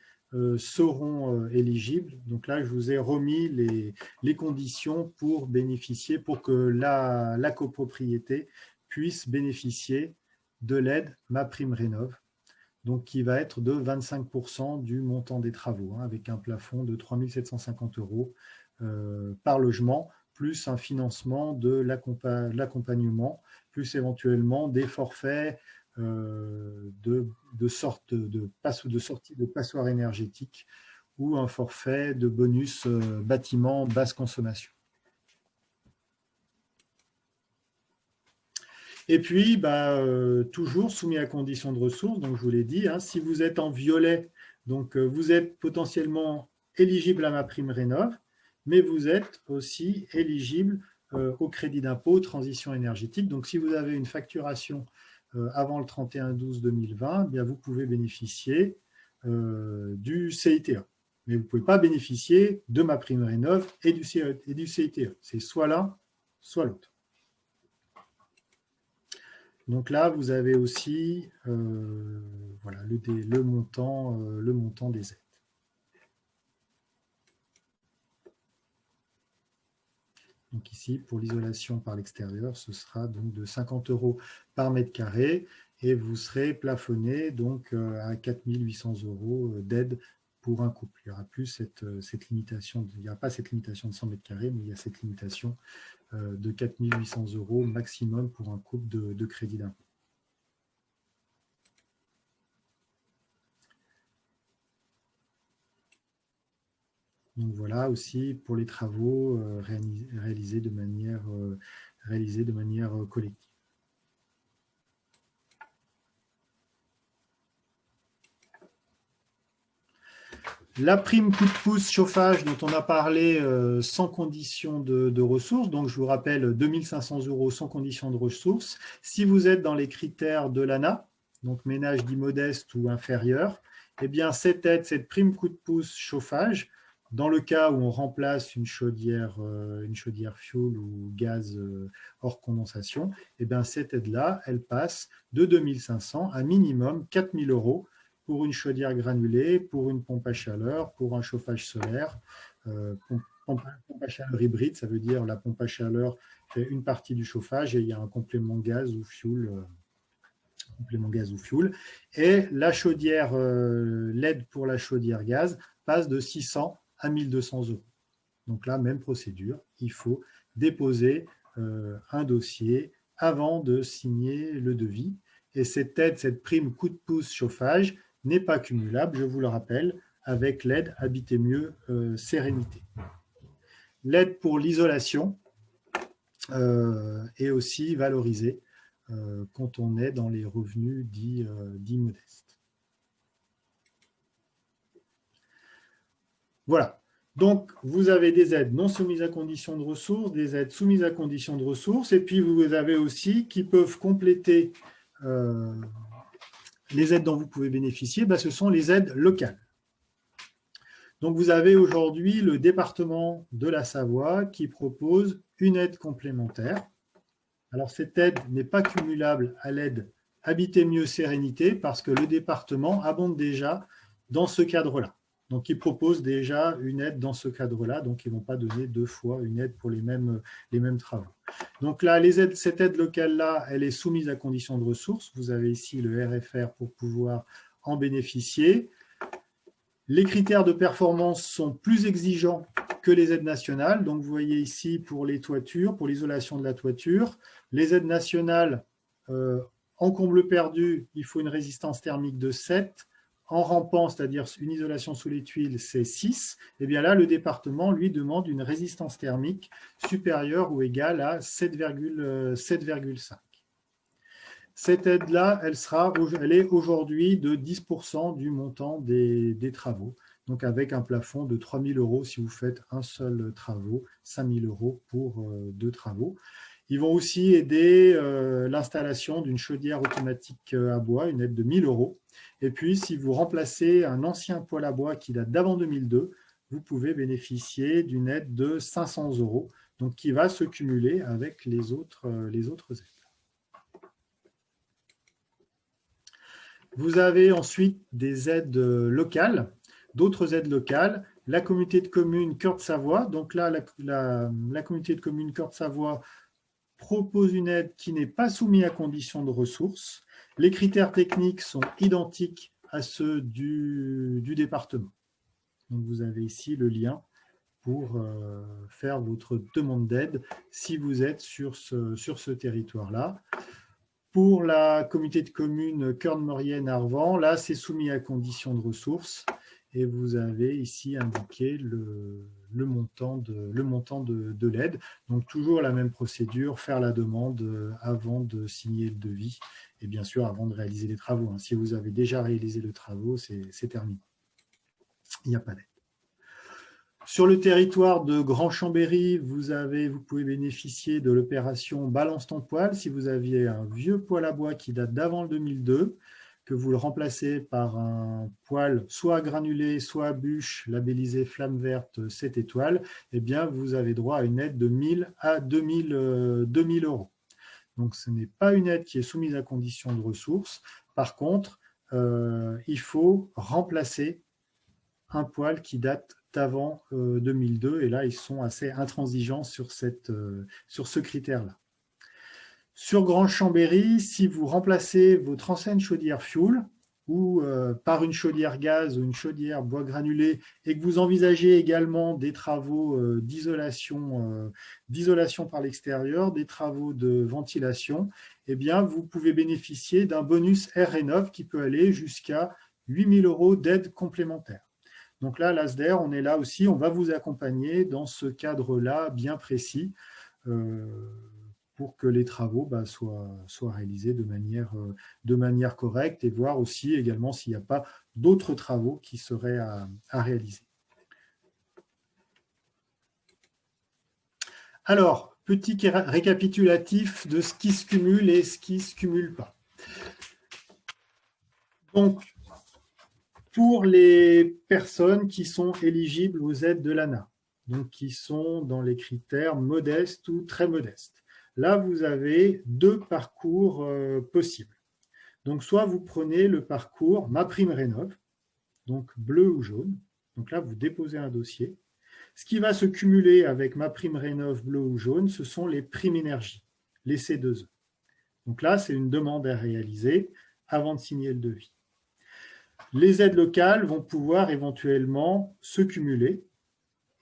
seront éligibles. Donc là, je vous ai remis les conditions pour bénéficier, pour que la copropriété puisse bénéficier de l'aide MaPrimeRénov, donc qui va être de 25% du montant des travaux, avec un plafond de 3 750 € par logement, plus un financement de l'accompagnement, plus éventuellement des forfaits de sortie de passoire énergétique ou un forfait de bonus bâtiment basse consommation. Et puis, toujours soumis à conditions de ressources, donc je vous l'ai dit, si vous êtes en violet, donc vous êtes potentiellement éligible à MaPrimeRénov, mais vous êtes aussi éligible au crédit d'impôt transition énergétique. Donc si vous avez une facturation avant le 31/12 2020, bien vous pouvez bénéficier du CITE. Mais vous ne pouvez pas bénéficier de MaPrimeRénov et du CITE. C'est soit l'un, soit l'autre. Donc là, vous avez aussi voilà, le montant des aides. Donc ici, pour l'isolation par l'extérieur, ce sera donc de 50 € par mètre carré et vous serez plafonné donc à 4 800 € d'aide pour un couple. Il n'y aura plus cette limitation, il n'y aura pas cette limitation de 100 mètres carrés, mais il y a cette limitation de 4 800 € maximum pour un couple de crédit d'impôt. Donc voilà aussi pour les travaux réalisés de manière collective. La prime coup de pouce chauffage dont on a parlé sans condition de ressources, donc je vous rappelle 2 500 € sans condition de ressources. Si vous êtes dans les critères de l'ANA, donc ménage dit modeste ou inférieur, eh bien cette aide, cette prime coup de pouce chauffage, dans le cas où on remplace une chaudière fuel ou gaz hors condensation, eh bien cette aide-là, elle passe de 2 500 à minimum 4 000 € pour une chaudière granulée, pour une pompe à chaleur, pour un chauffage solaire. Pompe à chaleur hybride, ça veut dire la pompe à chaleur fait une partie du chauffage et il y a un complément gaz ou fuel. Et la chaudière LED pour la chaudière gaz passe de 600 à 1 200 €. Donc là, même procédure, il faut déposer un dossier avant de signer le devis. Et cette aide, cette prime coup de pouce chauffage n'est pas cumulable, je vous le rappelle, avec l'aide Habiter mieux Sérénité. L'aide pour l'isolation est aussi valorisée quand on est dans les revenus dits modestes. Voilà. Donc, vous avez des aides non soumises à condition de ressources, des aides soumises à condition de ressources, et puis vous avez aussi qui peuvent compléter les aides dont vous pouvez bénéficier, ce sont les aides locales. Donc, vous avez aujourd'hui le département de la Savoie qui propose une aide complémentaire. Alors, cette aide n'est pas cumulable à l'aide Habiter mieux Sérénité parce que le département abonde déjà dans ce cadre-là. Donc, ils proposent déjà une aide dans ce cadre-là, donc ils ne vont pas donner 2 fois une aide pour les mêmes travaux. Donc là, cette aide locale-là, elle est soumise à condition de ressources. Vous avez ici le RFR pour pouvoir en bénéficier. Les critères de performance sont plus exigeants que les aides nationales. Donc, vous voyez ici pour les toitures, pour l'isolation de la toiture, les aides nationales, en comble perdu, il faut une résistance thermique de 7. En rampant, c'est-à-dire une isolation sous les tuiles, c'est 6. Et bien là, le département, lui, demande une résistance thermique supérieure ou égale à 7,5. Cette aide-là, elle est aujourd'hui de 10% du montant des travaux, donc avec un plafond de 3 000 € si vous faites un seul travaux, 5 000 € pour 2 travaux. Ils vont aussi aider l'installation d'une chaudière automatique à bois, une aide de 1 000 €. Et puis, si vous remplacez un ancien poêle à bois qui date d'avant 2002, vous pouvez bénéficier d'une aide de 500 €, donc qui va se cumuler avec les autres aides. Vous avez ensuite des aides locales, d'autres aides locales. La communauté de communes Cœur de Savoie, donc là, la communauté de communes Cœur de Savoie propose une aide qui n'est pas soumise à condition de ressources. Les critères techniques sont identiques à ceux du département. Donc, vous avez ici le lien pour faire votre demande d'aide si vous êtes sur ce territoire-là. Pour la communauté de communes Cœur de Maurienne Arvan, là, c'est soumis à condition de ressources et vous avez ici indiqué le montant de l'aide. Donc, toujours la même procédure, faire la demande avant de signer le devis et bien sûr avant de réaliser les travaux. Si vous avez déjà réalisé les travaux, c'est terminé. Il n'y a pas d'aide. Sur le territoire de Grand Chambéry, vous pouvez bénéficier de l'opération Balance ton poêle. Si vous aviez un vieux poêle à bois qui date d'avant le 2002, que vous le remplacez par un poêle soit à granulé, soit à bûche, labellisé Flamme Verte 7 étoiles, eh bien, vous avez droit à une aide de 1 000 à 2 000 €. Donc, ce n'est pas une aide qui est soumise à condition de ressources. Par contre, il faut remplacer un poêle qui date d'avant 2002, et là, ils sont assez intransigeants sur ce critère-là. Sur Grand Chambéry, si vous remplacez votre ancienne chaudière fuel ou par une chaudière gaz ou une chaudière bois granulé et que vous envisagez également des travaux d'isolation par l'extérieur, des travaux de ventilation, eh bien, vous pouvez bénéficier d'un bonus RRénov qui peut aller jusqu'à 8 000 € d'aide complémentaire. Donc là, l'ASDER, on est là aussi, on va vous accompagner dans ce cadre-là bien précis pour que les travaux soient réalisés de manière correcte et voir aussi également s'il n'y a pas d'autres travaux qui seraient à réaliser. Alors, petit récapitulatif de ce qui se cumule et ce qui ne se cumule pas. Donc, pour les personnes qui sont éligibles aux aides de l'ANA, donc qui sont dans les critères modestes ou très modestes. Là, vous avez deux parcours possibles. Donc, soit vous prenez le parcours MaPrimeRénov', donc bleu ou jaune. Donc là, vous déposez un dossier. Ce qui va se cumuler avec MaPrimeRénov' bleu ou jaune, ce sont les primes énergie, les C2E. Donc là, c'est une demande à réaliser avant de signer le devis. Les aides locales vont pouvoir éventuellement se cumuler.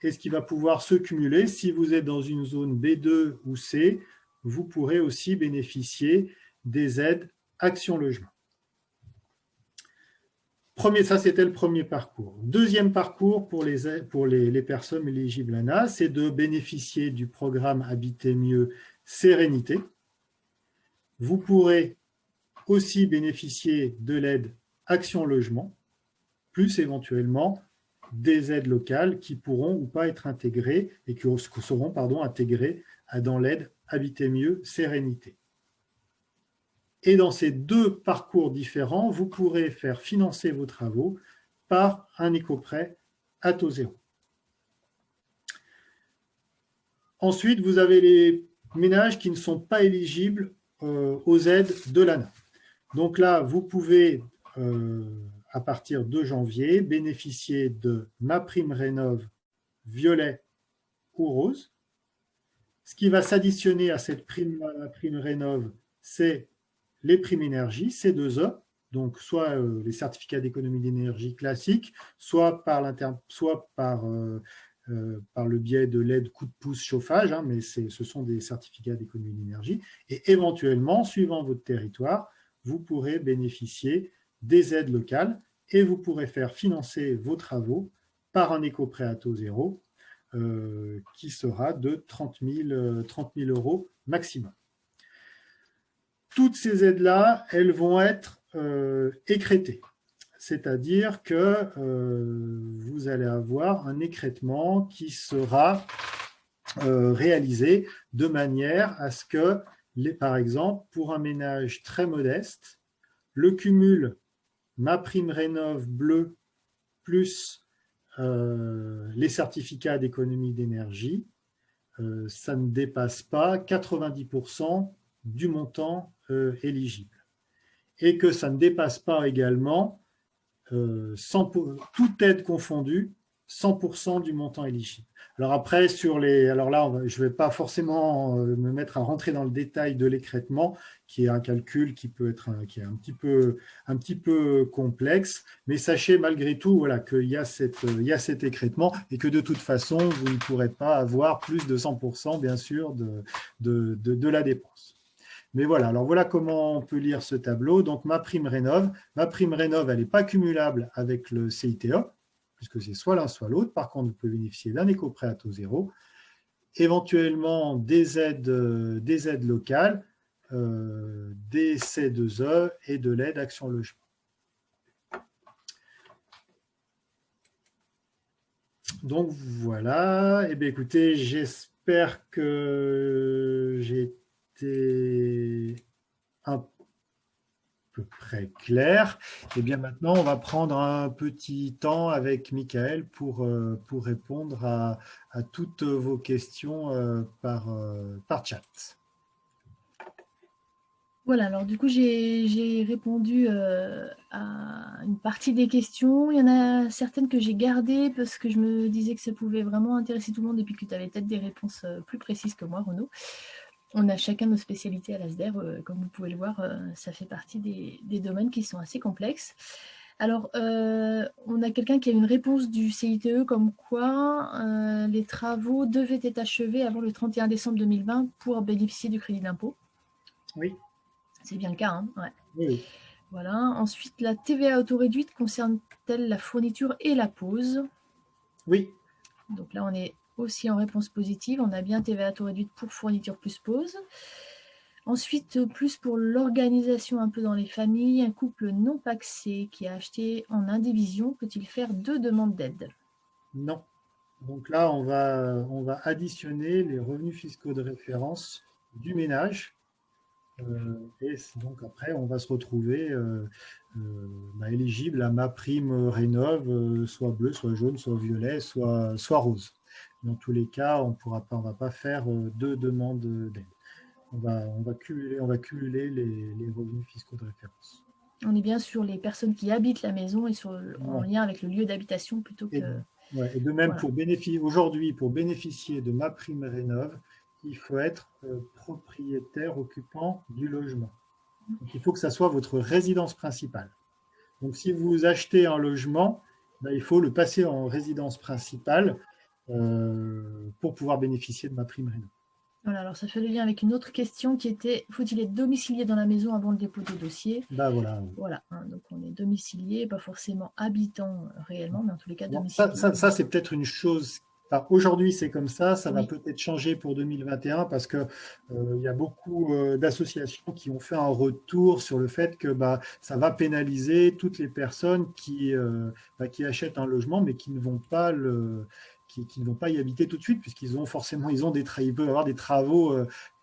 Et ce qui va pouvoir se cumuler, si vous êtes dans une zone B2 ou C, vous pourrez aussi bénéficier des aides Action Logement. Ça, c'était le premier parcours. Deuxième parcours pour les personnes éligibles à l'ANA, c'est de bénéficier du programme Habiter mieux Sérénité. Vous pourrez aussi bénéficier de l'aide Action Logement, plus éventuellement des aides locales qui pourront ou pas être intégrées et qui seront intégrées dans l'aide Habiter mieux Sérénité. Et dans ces deux parcours différents, vous pourrez faire financer vos travaux par un éco-prêt à taux zéro. Ensuite, vous avez les ménages qui ne sont pas éligibles aux aides de l'ANA. Donc là, vous pouvez, à partir de janvier, bénéficier de MaPrimeRénov' violet ou rose. Ce qui va s'additionner à cette prime Rénov', c'est les primes énergie, C2E, donc soit les certificats d'économie d'énergie classiques, soit par le biais de l'aide coup de pouce chauffage, hein, mais ce sont des certificats d'économie d'énergie. Et éventuellement, suivant votre territoire, vous pourrez bénéficier des aides locales et vous pourrez faire financer vos travaux par un éco-prêt à taux zéro qui sera de 30 000 € maximum. Toutes ces aides-là, elles vont être écrêtées. C'est-à-dire que vous allez avoir un écrêtement qui sera réalisé de manière à ce que, par exemple, pour un ménage très modeste, le cumul MaPrimeRénov' bleu plus les certificats d'économie d'énergie, ça ne dépasse pas 90% du montant éligible. Et que ça ne dépasse pas également, toute aide confondue, 100% du montant éligible. Alors après, alors là, je ne vais pas forcément me mettre à rentrer dans le détail de l'écrêtement, qui est un calcul qui est un petit peu complexe, mais sachez malgré tout voilà, qu'il y a cet écrêtement et que de toute façon, vous ne pourrez pas avoir plus de 100% bien sûr de la dépense. Mais voilà, alors voilà comment on peut lire ce tableau. Donc MaPrimeRénov', elle n'est pas cumulable avec le CITE, puisque c'est soit l'un soit l'autre. Par contre, vous pouvez bénéficier d'un éco-prêt à taux zéro, éventuellement des aides locales, des C2E et de l'aide Action Logement. Donc voilà, eh bien, écoutez, j'espère que j'ai été un peu près clair. Et bien maintenant, on va prendre un petit temps avec Michael pour répondre à toutes vos questions par chat. Voilà, alors du coup, j'ai répondu à une partie des questions. Il y en a certaines que j'ai gardées parce que je me disais que ça pouvait vraiment intéresser tout le monde et puis que tu avais peut-être des réponses plus précises que moi, Renaud. On a chacun nos spécialités à l'ASDER, comme vous pouvez le voir, ça fait partie des domaines qui sont assez complexes. Alors, on a quelqu'un qui a une réponse du CITE comme quoi les travaux devaient être achevés avant le 31 décembre 2020 pour bénéficier du crédit d'impôt. Oui. C'est bien le cas, hein, ouais. Oui. Voilà. Ensuite, la TVA autoréduite concerne-t-elle la fourniture et la pose? Oui. Donc là, on est aussi en réponse positive. On a bien TVA autoréduite pour fourniture plus pose. Ensuite, plus pour l'organisation un peu dans les familles, un couple non pacsé qui a acheté en indivision peut-il faire 2 demandes d'aide? Non. Donc là, on va additionner les revenus fiscaux de référence du ménage. Et donc après, on va se retrouver éligible à ma prime rénov, soit bleu, soit jaune, soit violet, soit rose. Dans tous les cas, on va pas faire 2 demandes d'aide. On va cumuler les revenus fiscaux de référence. On est bien sur les personnes qui habitent la maison et en Ouais. lien avec le lieu d'habitation plutôt Et, que... ouais, et de même, Voilà. aujourd'hui, pour bénéficier de ma prime rénov, il faut être propriétaire occupant du logement. Donc, il faut que ça soit votre résidence principale. Donc, si vous achetez un logement, il faut le passer en résidence principale pour pouvoir bénéficier de ma prime rénov. Voilà, alors ça fait le lien avec une autre question qui était, faut-il être domicilié dans la maison avant le dépôt des dossiers? Voilà. Voilà, hein, donc on est domicilié, pas forcément habitant réellement, mais en tous les cas Bon, domicilié. ça c'est peut-être une chose. Enfin, aujourd'hui, c'est comme ça va Oui. peut-être changer pour 2021 parce que il y a beaucoup d'associations qui ont fait un retour sur le fait que ça va pénaliser toutes les personnes qui achètent un logement mais qui ne vont pas qui ne vont pas y habiter tout de suite puisqu'ils ont forcément il peut y avoir des travaux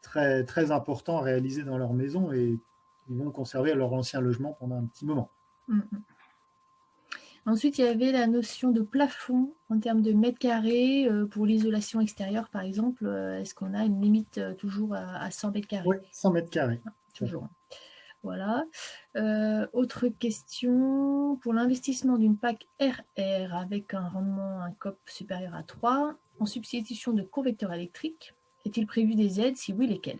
très très importants à réaliser dans leur maison et ils vont conserver leur ancien logement pendant un petit moment. Mm, mm. Ensuite, il y avait la notion de plafond en termes de mètres carrés pour l'isolation extérieure, par exemple. Est-ce qu'on a une limite toujours à 100 mètres carrés? Oui, 100 mètres carrés. Toujours. Voilà. Autre question. Pour l'investissement d'une PAC RR avec un rendement, un COP supérieur à 3, en substitution de convecteurs électriques, est-il prévu des aides? Si oui, lesquelles?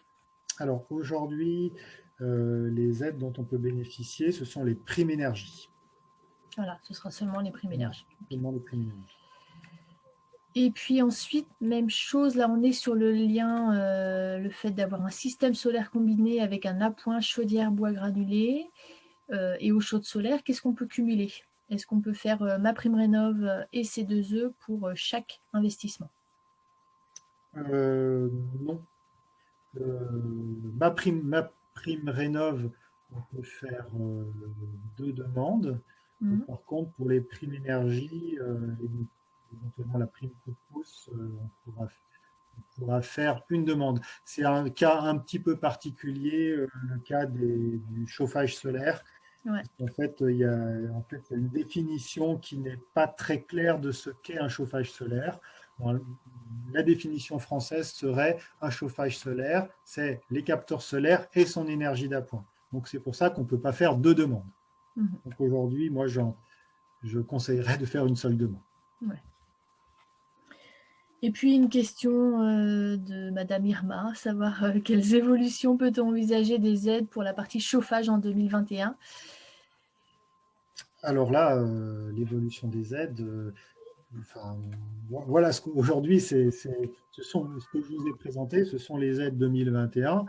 Alors aujourd'hui, les aides dont on peut bénéficier, ce sont les primes énergie. Voilà, ce sera seulement les primes énergie. Seulement les primes énergie. Et puis ensuite, même chose, là on est sur le lien, le fait d'avoir un système solaire combiné avec un appoint chaudière bois granulé et eau chaude solaire. Qu'est-ce qu'on peut cumuler? Est-ce qu'on peut faire ma prime rénov et C2E pour chaque investissement? Non. Ma prime rénov, on peut faire 2 demandes. Par contre, pour les primes énergie, éventuellement la prime coup de pouce, on pourra faire une demande. C'est un cas un petit peu particulier, le cas du chauffage solaire. Ouais. En fait, il y a une définition qui n'est pas très claire de ce qu'est un chauffage solaire. La définition française serait un chauffage solaire, c'est les capteurs solaires et son énergie d'appoint. Donc c'est pour ça qu'on ne peut pas faire 2 demandes. Donc aujourd'hui, moi, je conseillerais de faire une seule demande. Ouais. Et puis une question de Madame Irma, savoir quelles évolutions peut-on envisager des aides pour la partie chauffage en 2021? Alors là, l'évolution des aides, voilà aujourd'hui, ce que je vous ai présenté, ce sont les aides 2021.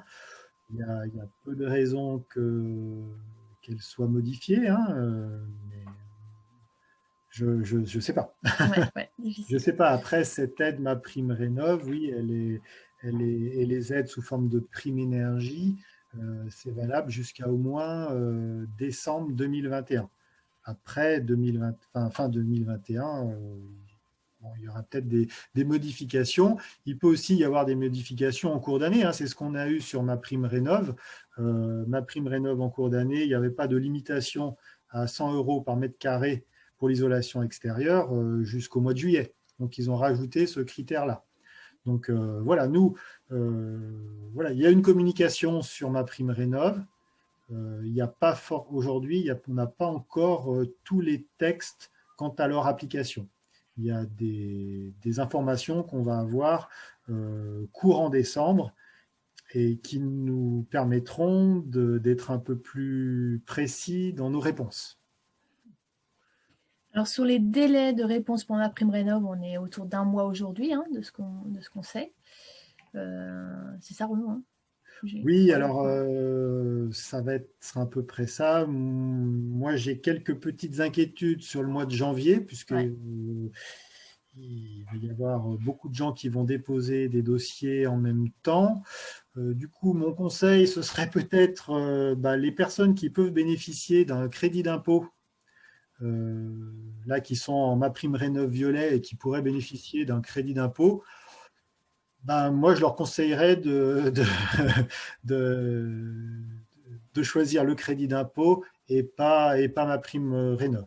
Il y a peu de raisons qu'elles soient modifiées, hein, mais je sais pas. Ouais, Je difficile. sais pas. Après, cette aide, ma prime rénov, oui, et les aides sous forme de prime énergie, c'est valable jusqu'à au moins décembre 2021. Après fin 2021, il y aura peut-être des modifications. Il peut aussi y avoir des modifications en cours d'année, hein. C'est ce qu'on a eu sur ma prime rénov. Ma prime rénov en cours d'année, il n'y avait pas de limitation à 100 € par mètre carré pour l'isolation extérieure jusqu'au mois de juillet. Donc, ils ont rajouté ce critère-là. Donc, voilà, voilà, il y a une communication sur ma prime rénov. Il n'y a pas aujourd'hui, on n'a pas encore tous les textes quant à leur application. Il y a des informations qu'on va avoir courant décembre et qui nous permettront d'être un peu plus précis dans nos réponses. Alors, sur les délais de réponse pour MaPrimeRénov', on est autour d'1 mois aujourd'hui, hein, de ce qu'on sait. C'est ça, Renaud, hein? Oui, alors ça va être à peu près ça. Moi, j'ai quelques petites inquiétudes sur le mois de janvier, puisque Ouais. il va y avoir beaucoup de gens qui vont déposer des dossiers en même temps. Du coup, mon conseil, ce serait peut-être les personnes qui peuvent bénéficier d'un crédit d'impôt, là qui sont en MaPrimeRénov' violet et qui pourraient bénéficier d'un crédit d'impôt. Moi, je leur conseillerais de choisir le crédit d'impôt et pas MaPrimeRénov'.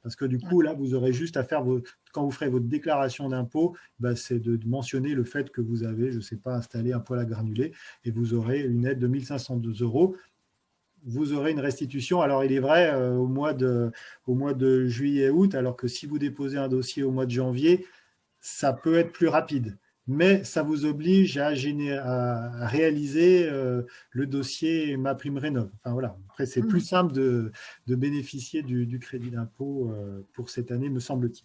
Parce que du coup, là, vous aurez juste à faire, quand vous ferez votre déclaration d'impôt, c'est de mentionner le fait que vous avez, je ne sais pas, installé un poêle à granulés et vous aurez une aide de 1 502 €. Vous aurez une restitution. Alors, il est vrai, au mois de juillet-août, alors que si vous déposez un dossier au mois de janvier, ça peut être plus rapide. Mais ça vous oblige à réaliser le dossier MaPrimeRénov'. Enfin, voilà. Après, c'est plus simple de bénéficier du crédit d'impôt pour cette année, me semble-t-il.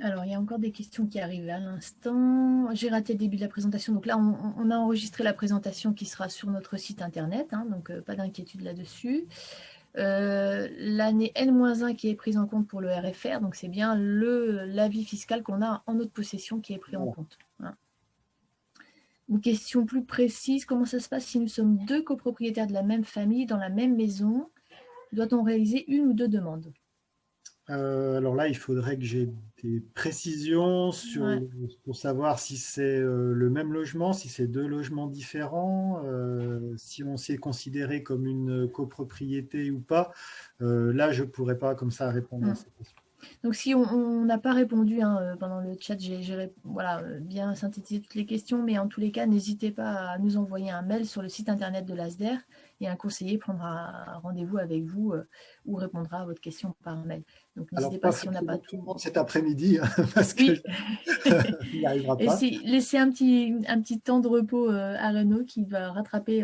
Alors, il y a encore des questions qui arrivent à l'instant. J'ai raté le début de la présentation. Donc là, on a enregistré la présentation qui sera sur notre site internet, hein, donc pas d'inquiétude là-dessus. L'année N-1 qui est prise en compte pour le RFR, donc c'est bien l'avis fiscal qu'on a en notre possession qui est pris en compte. Hein. Une question plus précise, comment ça se passe si nous sommes 2 copropriétaires de la même famille dans la même maison? Doit-on réaliser 1 ou 2 demandes? Alors là, il faudrait que j'ai des précisions pour savoir si c'est le même logement, si c'est 2 logements différents, si on s'est considéré comme une copropriété ou pas. Là, je ne pourrais pas comme ça répondre à cette question. Donc, si on n'a pas répondu pendant le chat, j'ai bien synthétisé toutes les questions, mais en tous les cas, n'hésitez pas à nous envoyer un mail sur le site internet de l'ASDER et un conseiller prendra rendez-vous avec vous ou répondra à votre question par mail. Donc, n'hésitez pas si on n'a pas tout. Cet après-midi, parce que il n'y arrivera pas. Et laissez un petit temps de repos à Renaud qui va rattraper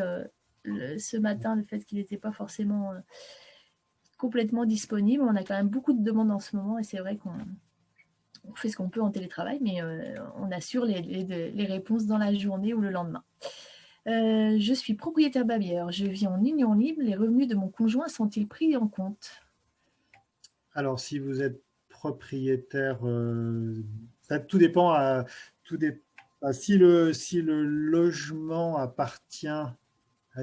ce matin le fait qu'il n'était pas forcément complètement disponible. On a quand même beaucoup de demandes en ce moment et c'est vrai qu'on fait ce qu'on peut en télétravail, mais on assure les réponses dans la journée ou le lendemain. Je suis propriétaire bailleur, je vis en union libre, les revenus de mon conjoint sont-ils pris en compte? Alors, si vous êtes propriétaire, ça, tout dépend. Si le logement appartient à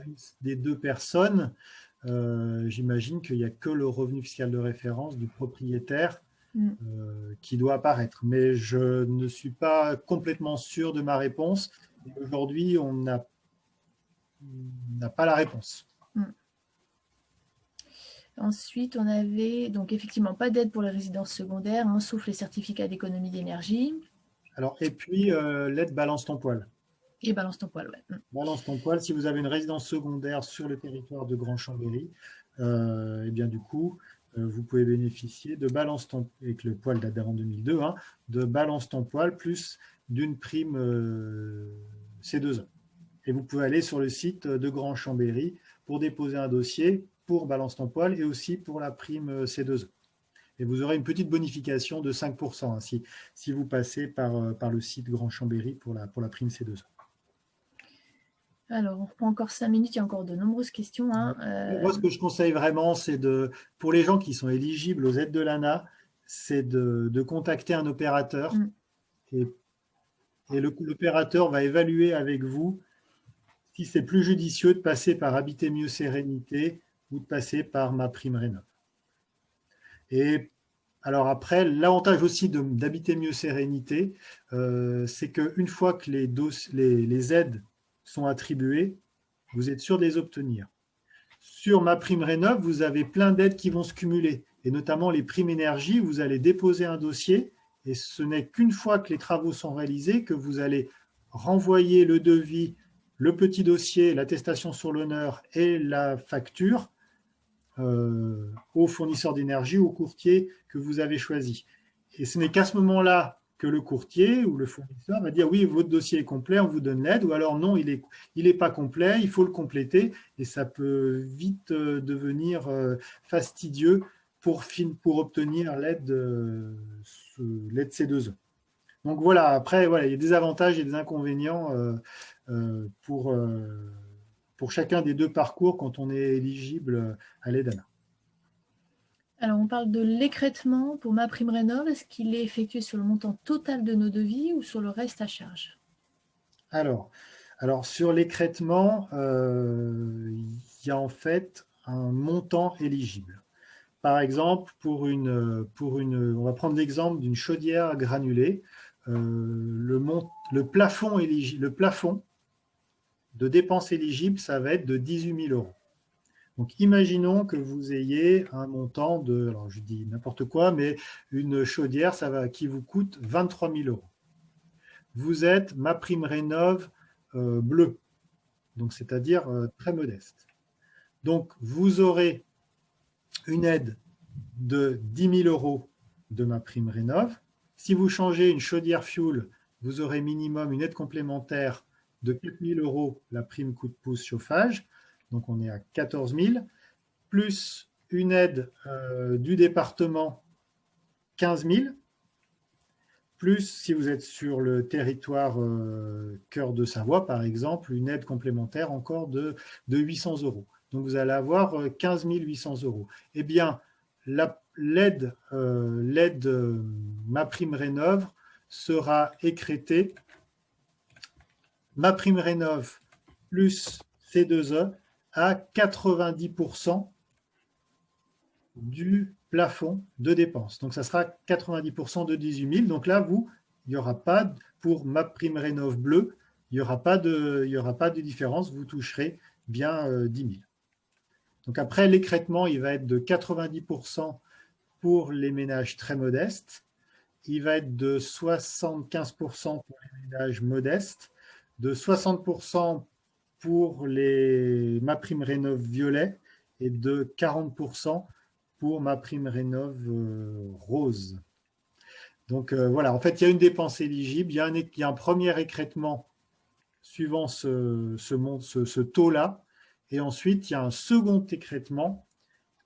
une des 2 personnes, j'imagine qu'il n'y a que le revenu fiscal de référence du propriétaire qui doit apparaître. Mais je ne suis pas complètement sûr de ma réponse. Aujourd'hui, on n'a pas la réponse. Ensuite, on avait donc effectivement pas d'aide pour les résidences secondaires, hein, sauf les certificats d'économie d'énergie. Alors, et puis, l'aide balance ton poêle. Et balance ton poêle, ouais. Balance ton poêle. Si vous avez une résidence secondaire sur le territoire de Grand Chambéry, et bien du coup, vous pouvez bénéficier de balance ton, avec le poêle date d'avant 2002, hein, de balance ton poêle plus d'une prime C2E. Et vous pouvez aller sur le site de Grand Chambéry pour déposer un dossier pour balance ton poêle et aussi pour la prime C2E. Et vous aurez une petite bonification de 5% hein, si vous passez par le site Grand Chambéry pour la prime C2E. Alors, on reprend encore 5 minutes, il y a encore de nombreuses questions. Hein. Moi, ce que je conseille vraiment, c'est pour les gens qui sont éligibles aux aides de l'ANA, c'est de contacter un opérateur et l'opérateur va évaluer avec vous si c'est plus judicieux de passer par Habiter Mieux Sérénité ou de passer par MaPrimeRénov'. Et alors après, l'avantage aussi d'Habiter Mieux Sérénité, c'est qu'une fois que les aides sont attribuées, vous êtes sûr de les obtenir. Sur MaPrimeRénov', vous avez plein d'aides qui vont se cumuler, et notamment les primes énergie, vous allez déposer un dossier, et ce n'est qu'une fois que les travaux sont réalisés que vous allez renvoyer le devis, le petit dossier, l'attestation sur l'honneur et la facture au fournisseur d'énergie, au courtier que vous avez choisi. Et ce n'est qu'à ce moment-là que le courtier ou le fournisseur va dire oui, votre dossier est complet, on vous donne l'aide, ou alors non, il est pas complet, il faut le compléter, et ça peut vite devenir fastidieux pour obtenir l'aide C2E. Donc voilà, après, voilà, il y a des avantages et des inconvénients pour chacun des deux parcours quand on est éligible à l'aide ANA. Alors, on parle de l'écrêtement pour MaPrimeRénov'. Est-ce qu'il est effectué sur le montant total de nos devis ou sur le reste à charge? Alors sur l'écrêtement, il y a en fait un montant éligible. Par exemple, on va prendre l'exemple d'une chaudière granulée. Le plafond de dépenses éligibles, ça va être de 18 000 euros. Donc, imaginons que vous ayez un montant de, alors je dis n'importe quoi, mais une chaudière qui vous coûte 23 000 euros. Vous êtes MaPrimeRénov' bleu, donc c'est-à-dire très modeste. Donc, vous aurez une aide de 10 000 euros de MaPrimeRénov'. Si vous changez une chaudière fuel, vous aurez minimum une aide complémentaire de 4 000 euros, la prime coup de pouce chauffage. Donc, on est à 14 000, plus une aide du département, 15 000, plus si vous êtes sur le territoire Cœur de Savoie, par exemple, une aide complémentaire encore de 800 euros. Donc, vous allez avoir 15 800 euros. Eh bien, l'aide MaPrimeRénov' sera écrêtée MaPrimeRénov' plus C2E à 90% du plafond de dépenses. Donc, ça sera 90% de 18 000. Donc là, il n'y aura pas, pour MaPrimeRénov' bleu, il n'y aura pas de différence. Vous toucherez bien 10 000. Donc après, l'écrêtement, il va être de 90% pour les ménages très modestes. Il va être de 75% pour les ménages modestes, de 60% pour les MaPrimeRénov' violet et de 40% pour MaPrimeRénov' rose. Donc voilà, en fait, il y a une dépense éligible, il y a un premier écrêtement suivant ce taux-là, et ensuite, il y a un second écrêtement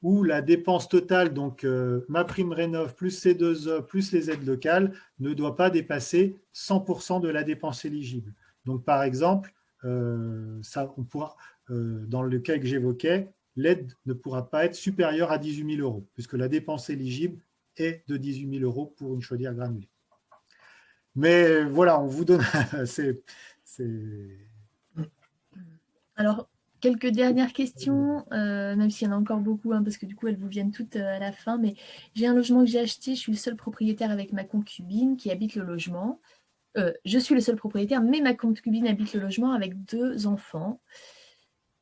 où la dépense totale, donc MaPrimeRénov' plus C2E plus les aides locales, ne doit pas dépasser 100% de la dépense éligible. Donc par exemple, on pourra, dans le cas que j'évoquais, l'aide ne pourra pas être supérieure à 18 000 euros, puisque la dépense éligible est de 18 000 euros pour une chaudière granulée. Mais voilà, on vous donne... Alors, quelques dernières questions, même s'il y en a encore beaucoup, hein, parce que du coup, elles vous viennent toutes à la fin. Mais j'ai un logement que j'ai acheté, je suis le seul propriétaire avec ma concubine qui habite le logement. Je suis le seul propriétaire, mais ma concubine habite le logement avec 2 enfants.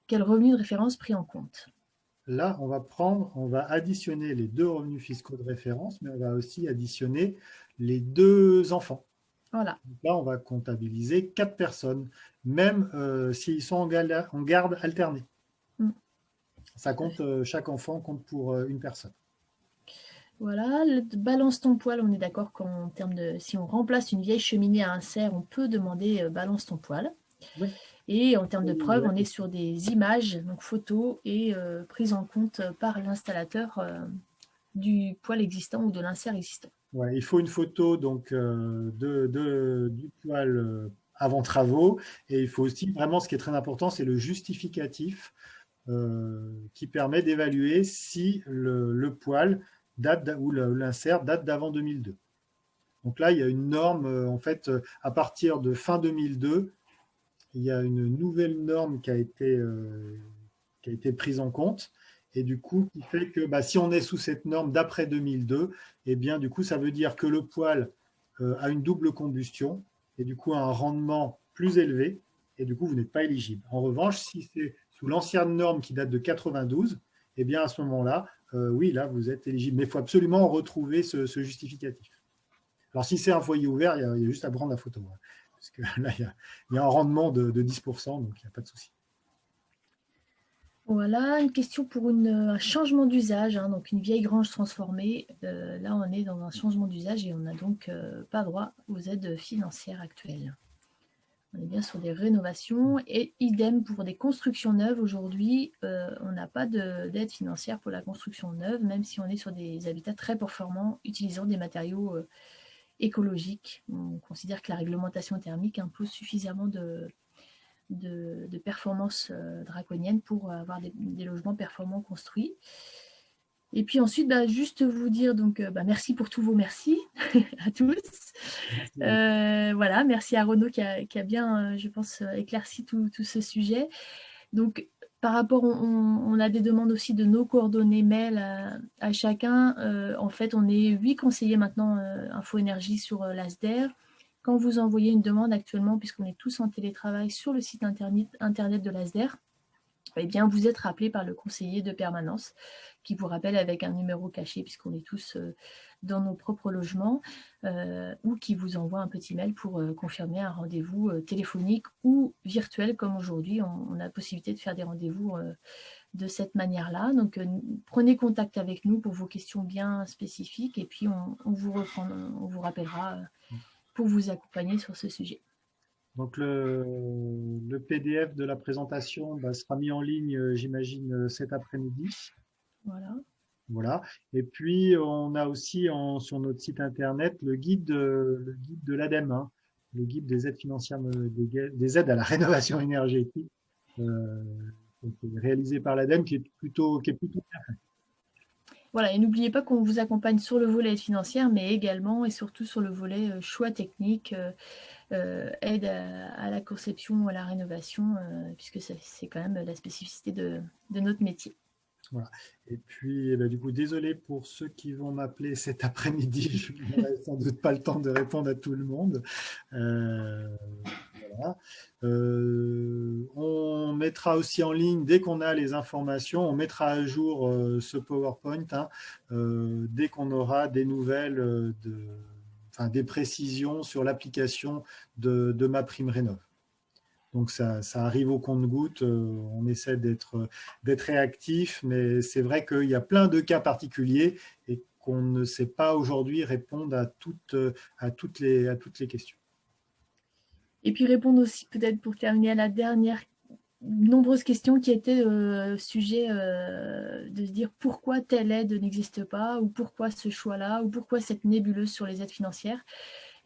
Quel revenu de référence pris en compte? Là, on va additionner les 2 revenus fiscaux de référence, mais on va aussi additionner les 2 enfants. Voilà. Donc là, on va comptabiliser 4 personnes, même s'ils sont en garde alternée. Ça compte, chaque enfant compte pour une personne. Voilà, balance ton poêle, on est d'accord qu'en termes de... Si on remplace une vieille cheminée à insert, on peut demander balance ton poêle. Oui. Et en termes de preuve, on est sur des images, donc photos, et prises en compte par l'installateur du poêle existant ou de l'insert existant. Ouais, il faut une photo donc, du poêle avant travaux, et il faut aussi, vraiment, ce qui est très important, c'est le justificatif qui permet d'évaluer si le poêle ou l'insert date d'avant 2002. Donc là, il y a une norme, en fait, à partir de fin 2002, il y a une nouvelle norme qui a été prise en compte, et du coup, qui fait que si on est sous cette norme d'après 2002, eh bien, du coup, ça veut dire que le poêle a une double combustion, et du coup, a un rendement plus élevé, et du coup, vous n'êtes pas éligible. En revanche, si c'est sous l'ancienne norme qui date de 92, eh bien, à ce moment-là, oui, là, vous êtes éligible. Mais il faut absolument retrouver ce justificatif. Alors, si c'est un foyer ouvert, il y a juste à prendre la photo. Hein, parce que là, il y a un rendement de 10%, donc il n'y a pas de souci. Voilà, une question pour un changement d'usage, hein, donc une vieille grange transformée. Là, on est dans un changement d'usage et on n'a donc pas droit aux aides financières actuelles. On est bien sur des rénovations et idem pour des constructions neuves. Aujourd'hui, on n'a pas d'aide financière pour la construction neuve, même si on est sur des habitats très performants utilisant des matériaux écologiques. On considère que la réglementation thermique impose suffisamment de performances draconiennes pour avoir des logements performants construits. Et puis ensuite, juste vous dire donc merci pour tous vos merci à tous. Voilà, merci à Renaud qui a bien, je pense, éclairci tout ce sujet. Donc, par rapport, on a des demandes aussi de nos coordonnées mail à chacun. En fait, on est 8 conseillers maintenant Info Énergie sur l'ASDER. Quand vous envoyez une demande actuellement, puisqu'on est tous en télétravail sur le site internet de l'ASDER, eh bien, vous êtes rappelé par le conseiller de permanence qui vous rappelle avec un numéro caché puisqu'on est tous dans nos propres logements ou qui vous envoie un petit mail pour confirmer un rendez-vous téléphonique ou virtuel comme aujourd'hui. On a la possibilité de faire des rendez-vous de cette manière-là. Donc, prenez contact avec nous pour vos questions bien spécifiques et puis on vous rappellera pour vous accompagner sur ce sujet. Donc le PDF de la présentation sera mis en ligne, j'imagine, cet après-midi. Voilà. Voilà. Et puis, on a aussi sur notre site internet le guide de l'ADEME, hein, le guide des aides financières, des aides à la rénovation énergétique, euh, qui est réalisé par l'ADEME, qui est plutôt bien fait. Voilà, et n'oubliez pas qu'on vous accompagne sur le volet aide financière, mais également et surtout sur le volet choix technique, aide à la conception ou à la rénovation, puisque c'est quand même la spécificité de notre métier. Voilà. Et puis, du coup, désolé pour ceux qui vont m'appeler cet après-midi. Je n'aurai sans doute pas le temps de répondre à tout le monde. Voilà. On mettra aussi en ligne, dès qu'on a les informations, on mettra à jour ce PowerPoint, hein, dès qu'on aura des nouvelles, des précisions sur l'application de MaPrimeRénov'. Donc ça arrive au compte-gouttes, on essaie d'être réactif, mais c'est vrai qu'il y a plein de cas particuliers et qu'on ne sait pas aujourd'hui répondre à toutes les questions. Et puis répondre aussi peut-être pour terminer à la dernière nombreuses questions qui étaient sujet de se dire pourquoi telle aide n'existe pas ou pourquoi ce choix-là ou pourquoi cette nébuleuse sur les aides financières.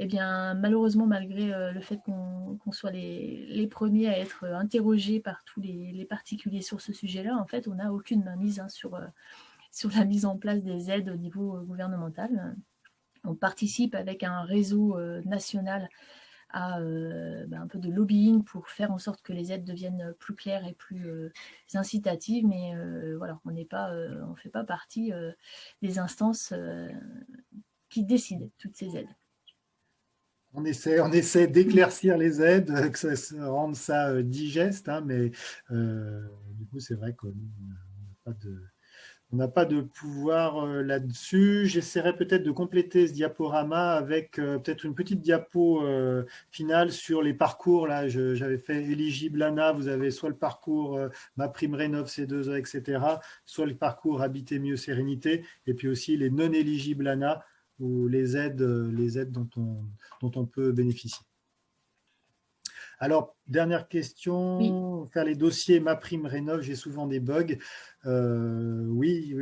Eh bien, malheureusement, malgré le fait qu'on soit les premiers à être interrogés par tous les particuliers sur ce sujet-là, en fait, on n'a aucune mainmise sur la mise en place des aides au niveau gouvernemental. On participe avec un réseau national à un peu de lobbying pour faire en sorte que les aides deviennent plus claires et plus incitatives, mais voilà, on ne fait pas partie des instances qui décident toutes ces aides. On essaie d'éclaircir les aides, que ça rende ça digeste, hein, mais du coup, c'est vrai qu'on n'a pas de pouvoir là-dessus. J'essaierai peut-être de compléter ce diaporama avec peut-être une petite diapo finale sur les parcours. Là, j'avais fait éligible ANA, vous avez soit le parcours MaPrimeRénov' C2E, etc., soit le parcours Habiter mieux sérénité, et puis aussi les non éligibles ANA, ou les aides dont on peut bénéficier. Alors, dernière question, faire les dossiers MaPrimeRénov', j'ai souvent des bugs. Oui,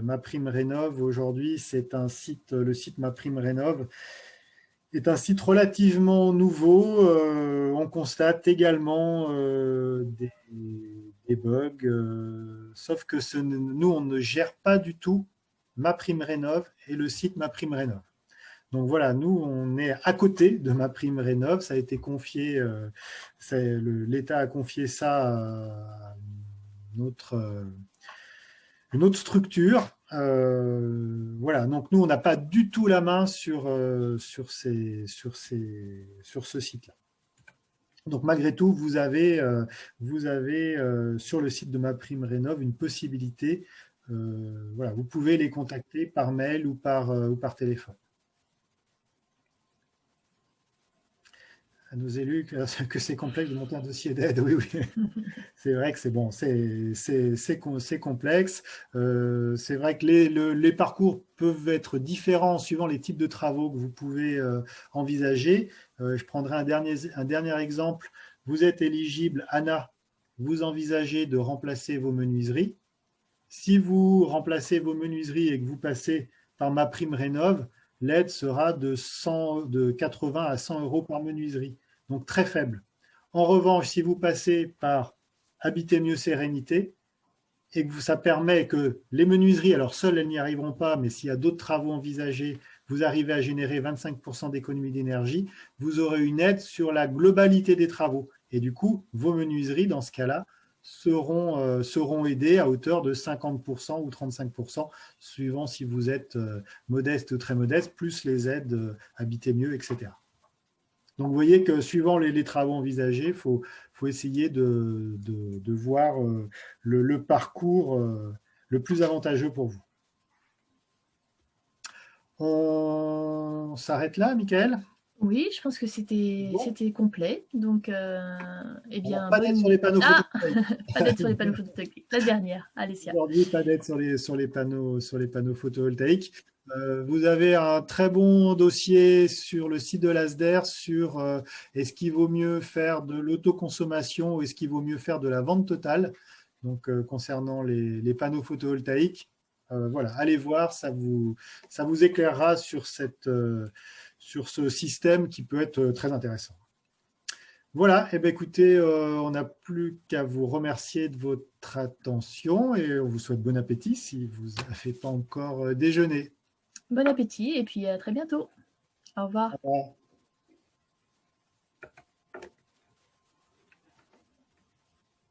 MaPrimeRénov', aujourd'hui, c'est un site, le site MaPrimeRénov' est un site relativement nouveau. On constate également des bugs, sauf que nous, on ne gère pas du tout MaPrimeRénov' et le site MaPrimeRénov'. Donc voilà, nous, on est à côté de MaPrimeRénov'. Ça a été confié, l'État a confié ça à une autre structure. Voilà, donc nous, on n'a pas du tout la main sur ce site-là. Donc malgré tout, vous avez sur le site de MaPrimeRénov' une possibilité. Voilà, vous pouvez les contacter par mail ou par téléphone. à nos élus que c'est complexe de monter un dossier d'aide. Oui, oui. C'est vrai que c'est bon, c'est complexe. C'est vrai que les parcours peuvent être différents suivant les types de travaux que vous pouvez envisager. Je prendrai un dernier exemple. Vous êtes éligible, Anna, vous envisagez de remplacer vos menuiseries. Si vous remplacez vos menuiseries et que vous passez par ma prime rénov, l'aide sera de 80 à 100 euros par menuiserie, donc très faible. En revanche, si vous passez par Habiter mieux sérénité et que ça permet que les menuiseries, alors seules elles n'y arriveront pas, mais s'il y a d'autres travaux envisagés, vous arrivez à générer 25% d'économie d'énergie, vous aurez une aide sur la globalité des travaux. Et du coup, vos menuiseries, dans ce cas-là, seront aidées à hauteur de 50% ou 35%, suivant si vous êtes modeste ou très modeste, plus les aides Habiter mieux, etc. Donc, vous voyez que suivant les travaux envisagés, il faut essayer de voir le parcours le plus avantageux pour vous. On s'arrête là, Michael? Oui, je pense que Bon. c'était complet. Donc, eh Alors, bien, pas d'aide sur les panneaux Ah, photovoltaïques. pas d'être sur les panneaux photovoltaïques. La dernière, Alessia. Aujourd'hui, pas d'aide sur les panneaux photovoltaïques. Vous avez un très bon dossier sur le site de l'ASDER sur est-ce qu'il vaut mieux faire de l'autoconsommation ou est-ce qu'il vaut mieux faire de la vente totale. Donc, concernant les panneaux photovoltaïques, voilà, allez voir, ça vous éclairera sur ce système qui peut être très intéressant. Voilà, eh bien, écoutez, on n'a plus qu'à vous remercier de votre attention et on vous souhaite bon appétit si vous n'avez pas encore déjeuné. Bon appétit et puis à très bientôt. Au revoir. Au revoir.